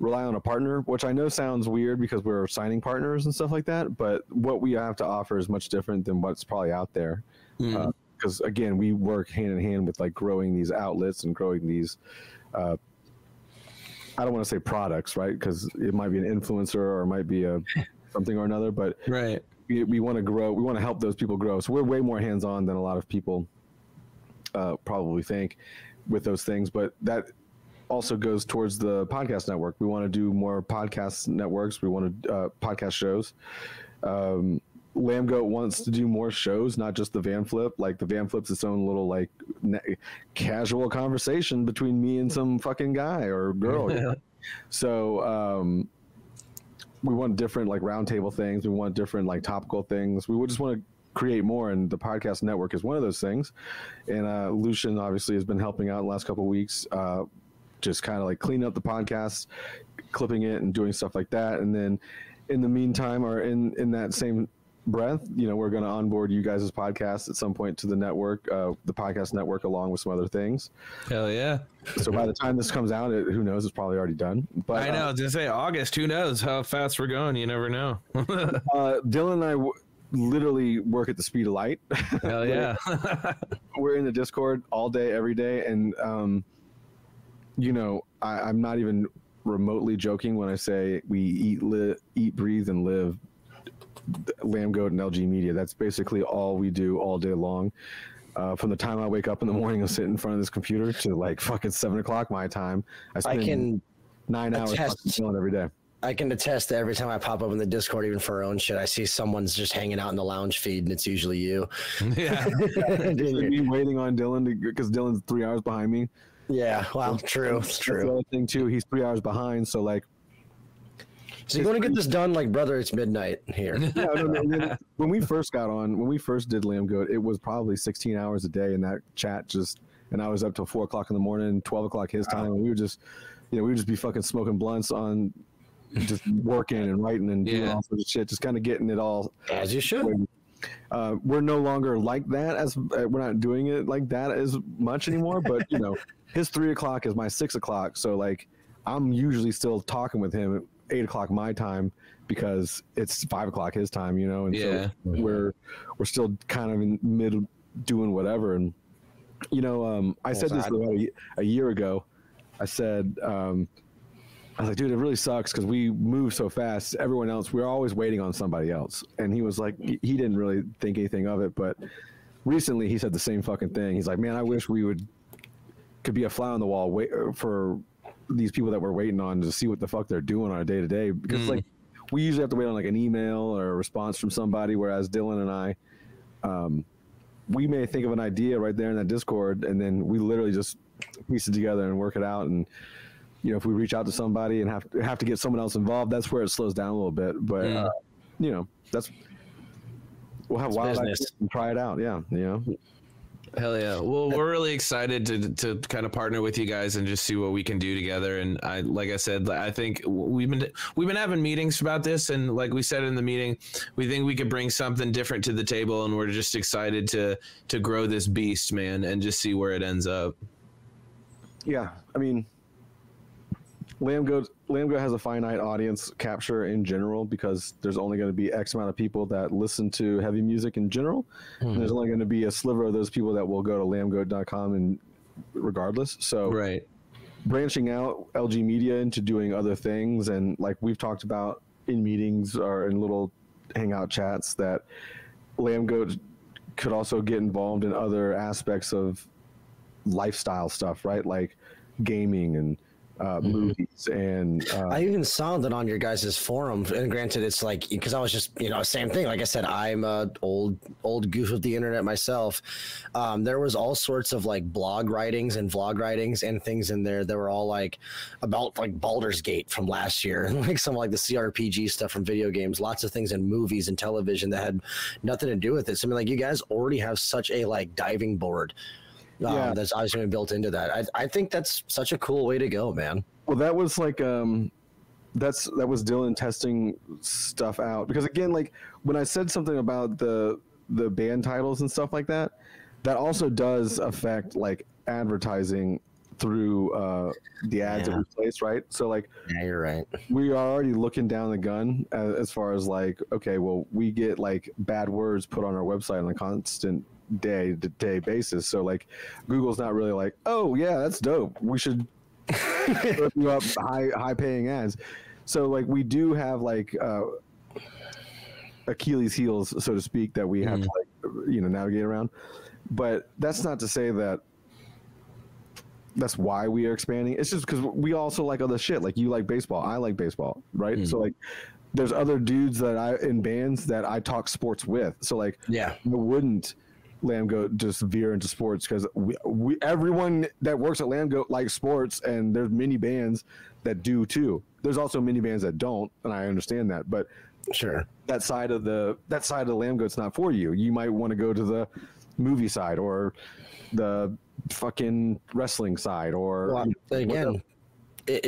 rely on a partner, which I know sounds weird because we're signing partners and stuff like that, but what we have to offer is much different than what's probably out there. Because again, we work hand in hand with like growing these outlets and growing these, I don't want to say products, right? Because it might be an influencer or it might be a something or another, but right. We want to grow. We want to help those people grow. So we're way more hands-on than a lot of people probably think with those things, but that also goes towards the podcast network. We want to do more podcast networks. We want to podcast shows. Lambgoat wants to do more shows, not just the Van Flip. Like the Van Flip's its own little like casual conversation between me and some fucking guy or girl. So we want different like roundtable things. We want different like topical things. We would just want to create more, and the podcast network is one of those things. And Lucian obviously has been helping out in the last couple of weeks. Just kind of like cleaning up the podcast, clipping it and doing stuff like that. And then in the meantime, or in that same breath, we're going to onboard you guys' podcast at some point to the network, the podcast network, along with some other things. Hell yeah. So by the time this comes out, who knows, it's probably already done. But I know, I was going to say August, who knows how fast we're going. You never know. Dylan and I literally work at the speed of light. Hell yeah. We're in the Discord all day, every day. And, I'm not even remotely joking when I say we eat, breathe, and live Lambgoat and LG Media. That's basically all we do all day long. From the time I wake up in the morning and sit in front of this computer to like fucking 7 o'clock my time, I spend 9 hours talking every day. I can attest that every time I pop up in the Discord, even for our own shit, I see someone's just hanging out in the lounge feed, and it's usually you. Yeah. Me waiting on Dylan because Dylan's 3 hours behind me. Yeah, well, true. It's true. That's the other thing too. He's 3 hours behind, so like. So you want to get this done, like, brother? It's midnight here. Yeah, no, when we first got on, when we first did Lambgoat, it was probably 16 hours a day in that chat. And I was up till 4 o'clock in the morning, 12 o'clock his time, and we would just be fucking smoking blunts on just working and writing and doing all sorts of shit, just kind of getting it all as you should. We're no longer like that, as we're not doing it like that as much anymore. But you know, his 3 o'clock is my 6 o'clock, so like I'm usually still talking with him at 8 o'clock my time because it's 5 o'clock his time, you know. And so we're still kind of in mid doing whatever. And you know, I said this about a year ago. I said, I was like, dude, it really sucks because we move so fast. Everyone else, we're always waiting on somebody else. And he was like, he didn't really think anything of it. But recently he said the same fucking thing. He's like, man, I wish we could be a fly on the wall wait for these people that we're waiting on to see what the fuck they're doing on a day to day. Because like we usually have to wait on like an email or a response from somebody. Whereas Dylan and I, we may think of an idea right there in that Discord, and then we literally just piece it together and work it out. And you know, if we reach out to somebody and have to get someone else involved, that's where it slows down a little bit. But you know, we'll have wild ideas and try it out. Yeah, you know. Hell yeah. Well, we're really excited to kind of partner with you guys and just see what we can do together. And like I said, I think we've been having meetings about this, and like we said in the meeting, we think we could bring something different to the table, and we're just excited to grow this beast, man, and just see where it ends up. Yeah, I mean, Lambgoat has a finite audience capture in general because there's only going to be X amount of people that listen to heavy music in general. And there's only going to be a sliver of those people that will go to lambgoat.com and regardless. So branching out LG Media into doing other things, and like we've talked about in meetings or in little hangout chats, that Lambgoat could also get involved in other aspects of lifestyle stuff, right? Like gaming and movies. And I even saw that on your guys' forum, and granted it's like, because I was just, you know, same thing, like I said, I'm a old goof of the internet myself. There was all sorts of like blog writings and vlog writings and things in there that were all like about like Baldur's Gate from last year, and like some like the CRPG stuff from video games, lots of things in movies and television that had nothing to do with it. So I mean, like, you guys already have such a like diving board that's obviously built into that. I think that's such a cool way to go, man. Well, that was like that was Dylan testing stuff out, because again, like when I said something about the band titles and stuff like that, that also does affect like advertising through the ads that we place, right? So like, yeah, you're right. We are already looking down the gun as far as like, okay, well, we get like bad words put on our website on a constant day-to-day basis. So like, Google's not really like, oh yeah, that's dope, we should put you up high paying ads. So like, we do have like Achilles heels, so to speak, that we have to like, you know, navigate around. But that's not to say that that's why we are expanding. It's just because we also like other shit. Like, you like baseball, I like baseball, right? So like, there's other dudes that in bands that I talk sports with. So like, I wouldn't Lambgoat just veer into sports, because we everyone that works at Lambgoat likes sports, and there's many bands that do too. There's also many bands that don't, and I understand that. But sure, that side of the Lambgoat's not for you. You might want to go to the movie side or the fucking wrestling side, or again, I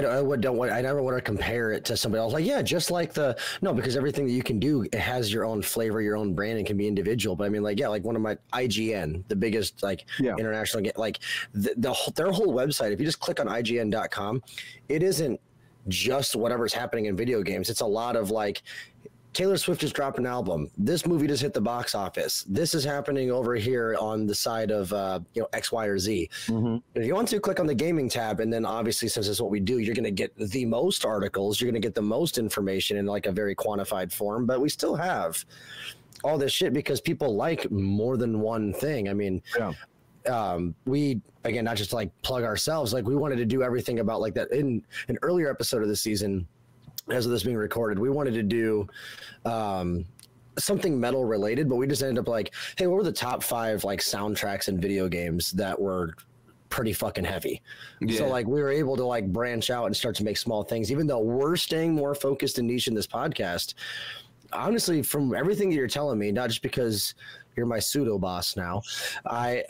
never want to compare it to somebody else. Like, yeah, just like because everything that you can do, it has your own flavor, your own brand, and can be individual. But I mean, like, yeah, like one of my IGN, the biggest like international, like their whole website. If you just click on IGN.com, it isn't just whatever's happening in video games. It's a lot of like, Taylor Swift just dropped an album. This movie just hit the box office. This is happening over here on the side of X, Y, or Z. If you want to, click on the gaming tab, and then obviously, since it's what we do, you're going to get the most articles. You're going to get the most information in like a very quantified form. But we still have all this shit because people like more than one thing. I mean, we, again, not just to like plug ourselves, like we wanted to do everything about like that. In an earlier episode of the season, as of this being recorded, we wanted to do something metal related, but we just ended up like, hey, what were the top 5 like soundtracks in video games that were pretty fucking heavy? So like, we were able to like branch out and start to make small things, even though we're staying more focused and niche in this podcast. Honestly, from everything that you're telling me, not just because You're my pseudo boss now. I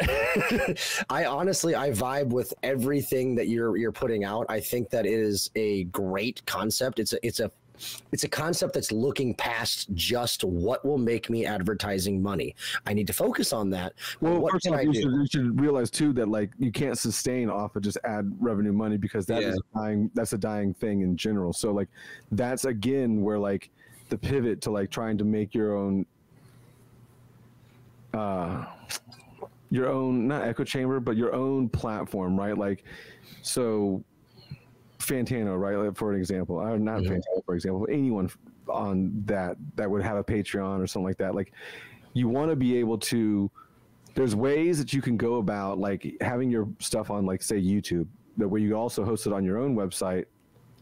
I honestly I vibe with everything that you're putting out. I think that it is a great concept. It's a concept that's looking past just what will make me advertising money. I need to focus on that. Well, what first can off, I you do? should realize too that like you can't sustain off of just ad revenue money because that's a dying thing in general. So like that's again where like the pivot to like trying to make your own not echo chamber but your own platform, right? Like so Fantano, right? Like for an example, not Fantano, for example, anyone on that would have a Patreon or something like that. Like, you want to be able to. There's ways that you can go about like having your stuff on, like say YouTube, that where you also host it on your own website,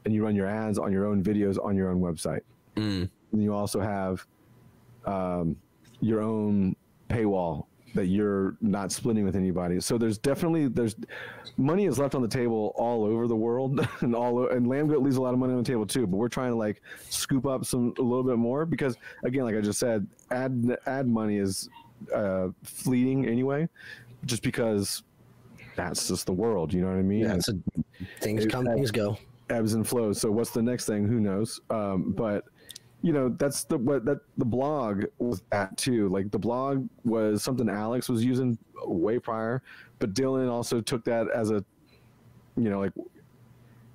and you run your ads on your own videos on your own website. And you also have your own paywall that you're not splitting with anybody. So there's money is left on the table all over the world, and Lambgoat leaves a lot of money on the table too. But we're trying to like scoop up a little bit more because again, like I just said, ad money is fleeting anyway, just because that's just the world. You know what I mean? Yeah, things come, things go, ebbs and flows. So what's the next thing? Who knows? But you know, that's the blog was that too. Like the blog was something Alex was using way prior, but Dylan also took that as a, you know, like,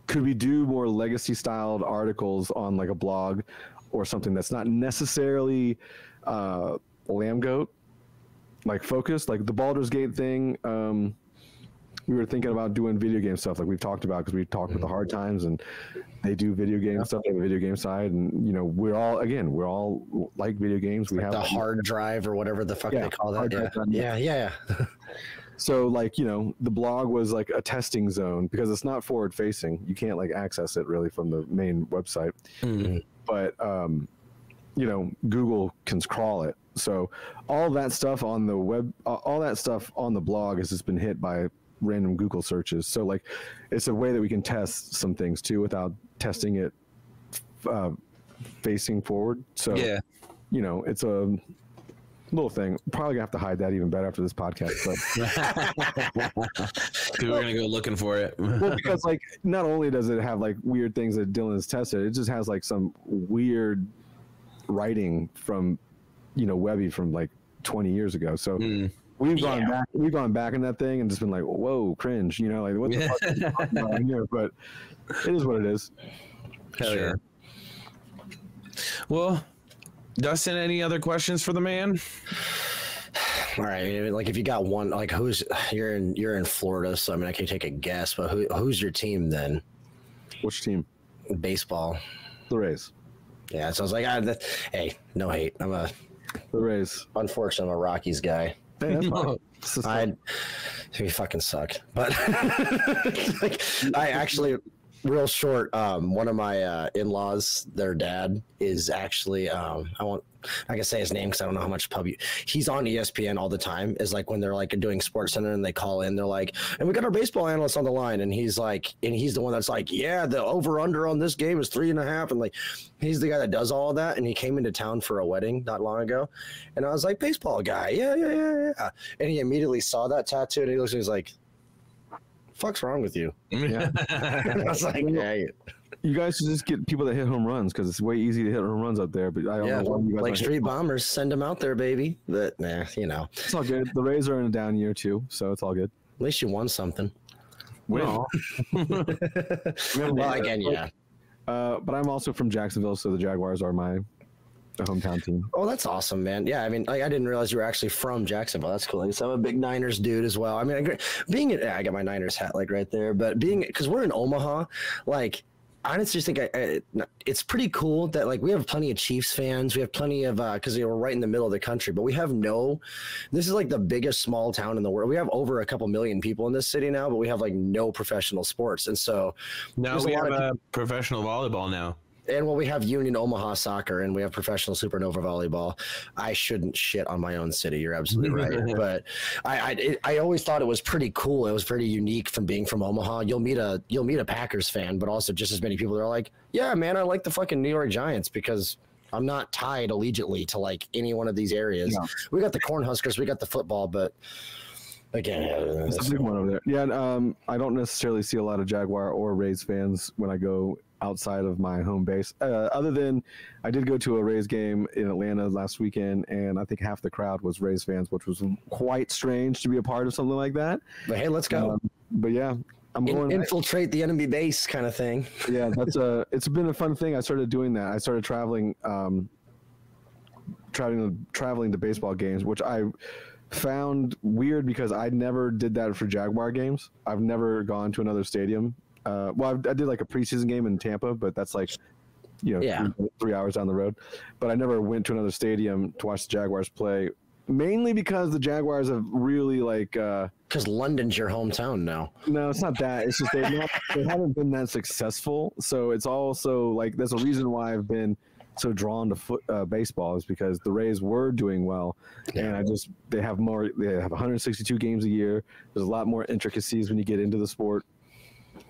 could we do more legacy styled articles on like a blog or something that's not necessarily Lambgoat like focused, like the Baldur's Gate thing. We were thinking about doing video game stuff like we've talked about, because we've talked with the Hard Times and they do video game stuff on the video game side. And, you know, we're all like video games. We like have the hard drive or whatever the fuck they call that. Yeah. So like, you know, the blog was like a testing zone because it's not forward facing. You can't like access it really from the main website. But, you know, Google can crawl it. So all that stuff on the web, all that stuff on the blog has just been hit by random Google searches. So like it's a way that we can test some things too without testing it facing forward. So you know, it's a little thing. Probably gonna have to hide that even better after this podcast, but we're gonna go looking for it. Well, because like not only does it have like weird things that Dylan has tested, it just has like some weird writing from, you know, Webby from like 20 years ago. So we've gone back in that thing and just been like, whoa, cringe, you know, like what the fuck is talking about here? But it is what it is. Hell yeah. Well, Dustin, any other questions for the man? All right, like if you got one, like you're in Florida, so I mean I can take a guess, but who's your team then? Which team? Baseball. The Rays. Yeah, so I was like, hey, no hate. The Rays. Unfortunately, I'm a Rockies guy. Hey, that's fine. We fucking suck. But like, I actually, real short, one of my in-laws, their dad is actually, I can say his name because I don't know how much he's on ESPN all the time. Is like when they're like doing Sports Center and they call in, they're like, and we got our baseball analyst on the line, and he's the one that's like, yeah, the over/under on this game is 3.5, and like he's the guy that does all of that. And he came into town for a wedding not long ago, and I was like, baseball guy, yeah, and he immediately saw that tattoo and he looks, and he's like, fuck's wrong with you? Yeah. I was like, yeah. You guys should just get people that hit home runs because it's way easy to hit home runs up there. But I don't know why you guys like Street Bombers, send them out there, baby. But you know, it's all good. The Rays are in a down year too, so it's all good. At least you won something. Well, again, yeah. But I'm also from Jacksonville, so the Jaguars are my hometown team. Oh, that's awesome, man. Yeah, I mean, like, I didn't realize you were actually from Jacksonville. That's cool. So I'm a big Niners dude as well. I mean, I got my Niners hat like right there, but because we're in Omaha, like, I honestly think it's pretty cool that like we have plenty of Chiefs fans. We have plenty of because we're right in the middle of the country, but we have this is like the biggest small town in the world. We have over a couple million people in this city now, but we have like no professional sports. And so now we have professional volleyball now. And we have Union Omaha soccer, and we have professional Supernova volleyball. I shouldn't shit on my own city. You're absolutely right. But I always thought it was pretty cool. It was pretty unique from being from Omaha. You'll meet a Packers fan, but also just as many people that are like, yeah, man, I like the fucking New York Giants because I'm not tied allegiantly to like any one of these areas. No. We got the Cornhuskers, we got the football, but again, it's a big one over there. Yeah, I don't necessarily see a lot of Jaguar or Rays fans when I go outside of my home base. Other than I did go to a Rays game in Atlanta last weekend, and I think half the crowd was Rays fans, which was quite strange to be a part of something like that. But hey, let's go. But yeah, I'm going infiltrate the enemy base kind of thing. Yeah, it's been a fun thing. I started doing that. I started traveling to baseball games, which I found weird because I never did that for Jaguar games. I've never gone to another stadium. I did like a preseason game in Tampa, but that's like, 3 hours down the road. But I never went to another stadium to watch the Jaguars play, mainly because the Jaguars have really like. Because London's your hometown now. No, it's not that. It's just they haven't been that successful. So it's also like there's a reason why I've been so drawn to baseball is because the Rays were doing well, and they have 162 games a year. There's a lot more intricacies when you get into the sport.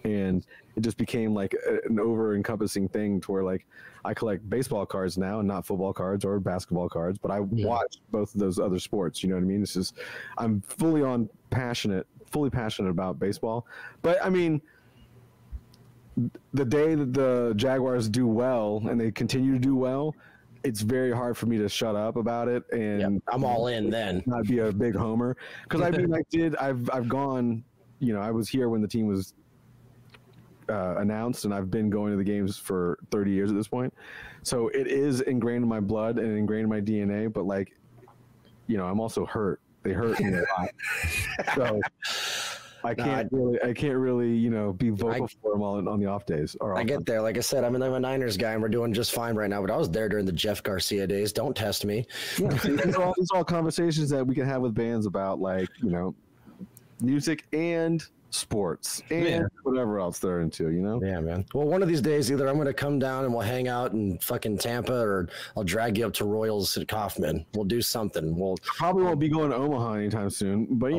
And it just became like an over-encompassing thing to where like I collect baseball cards now and not football cards or basketball cards, but I watch both of those other sports. You know what I mean? It's just I'm fully passionate about baseball. But I mean, the day that the Jaguars do well and they continue to do well, it's very hard for me to shut up about it. And I'm all in then. Not be a big homer because I mean I've gone. I was here when the team was announced, and I've been going to the games for 30 years at this point, so it is ingrained in my blood and ingrained in my DNA. But like, I'm also hurt. They hurt me a lot, so I can't really be vocal for them on the off days. I get there. Like I said, I'm a Niners guy, and we're doing just fine right now. But I was there during the Jeff Garcia days. Don't test me. Yeah, see, these are all conversations that we can have with bands about, like music and sports and whatever else they're into, Yeah, man. Well, one of these days, either I'm going to come down and we'll hang out in fucking Tampa, or I'll drag you up to Royals at Kaufman. We'll do something. We'll probably won't be going to Omaha anytime soon, but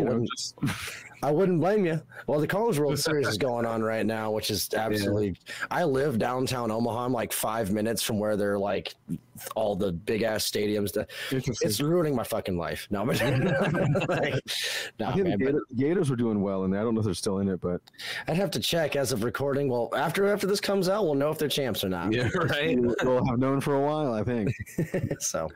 I wouldn't blame you. Well, the College World Series is going on right now, which is absolutely. I live downtown Omaha. I'm like 5 minutes from where they're like all the big ass stadiums. It's ruining my fucking life. No, but the Gators were doing well, and I don't know if they're still in it, but I'd have to check as of recording. Well, after this comes out, we'll know if they're champs or not. Yeah, right. We'll have known for a while, I think. So,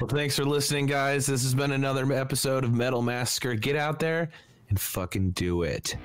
well, thanks for listening, guys. This has been another episode of Metal Massacre. Get out there and fucking do it.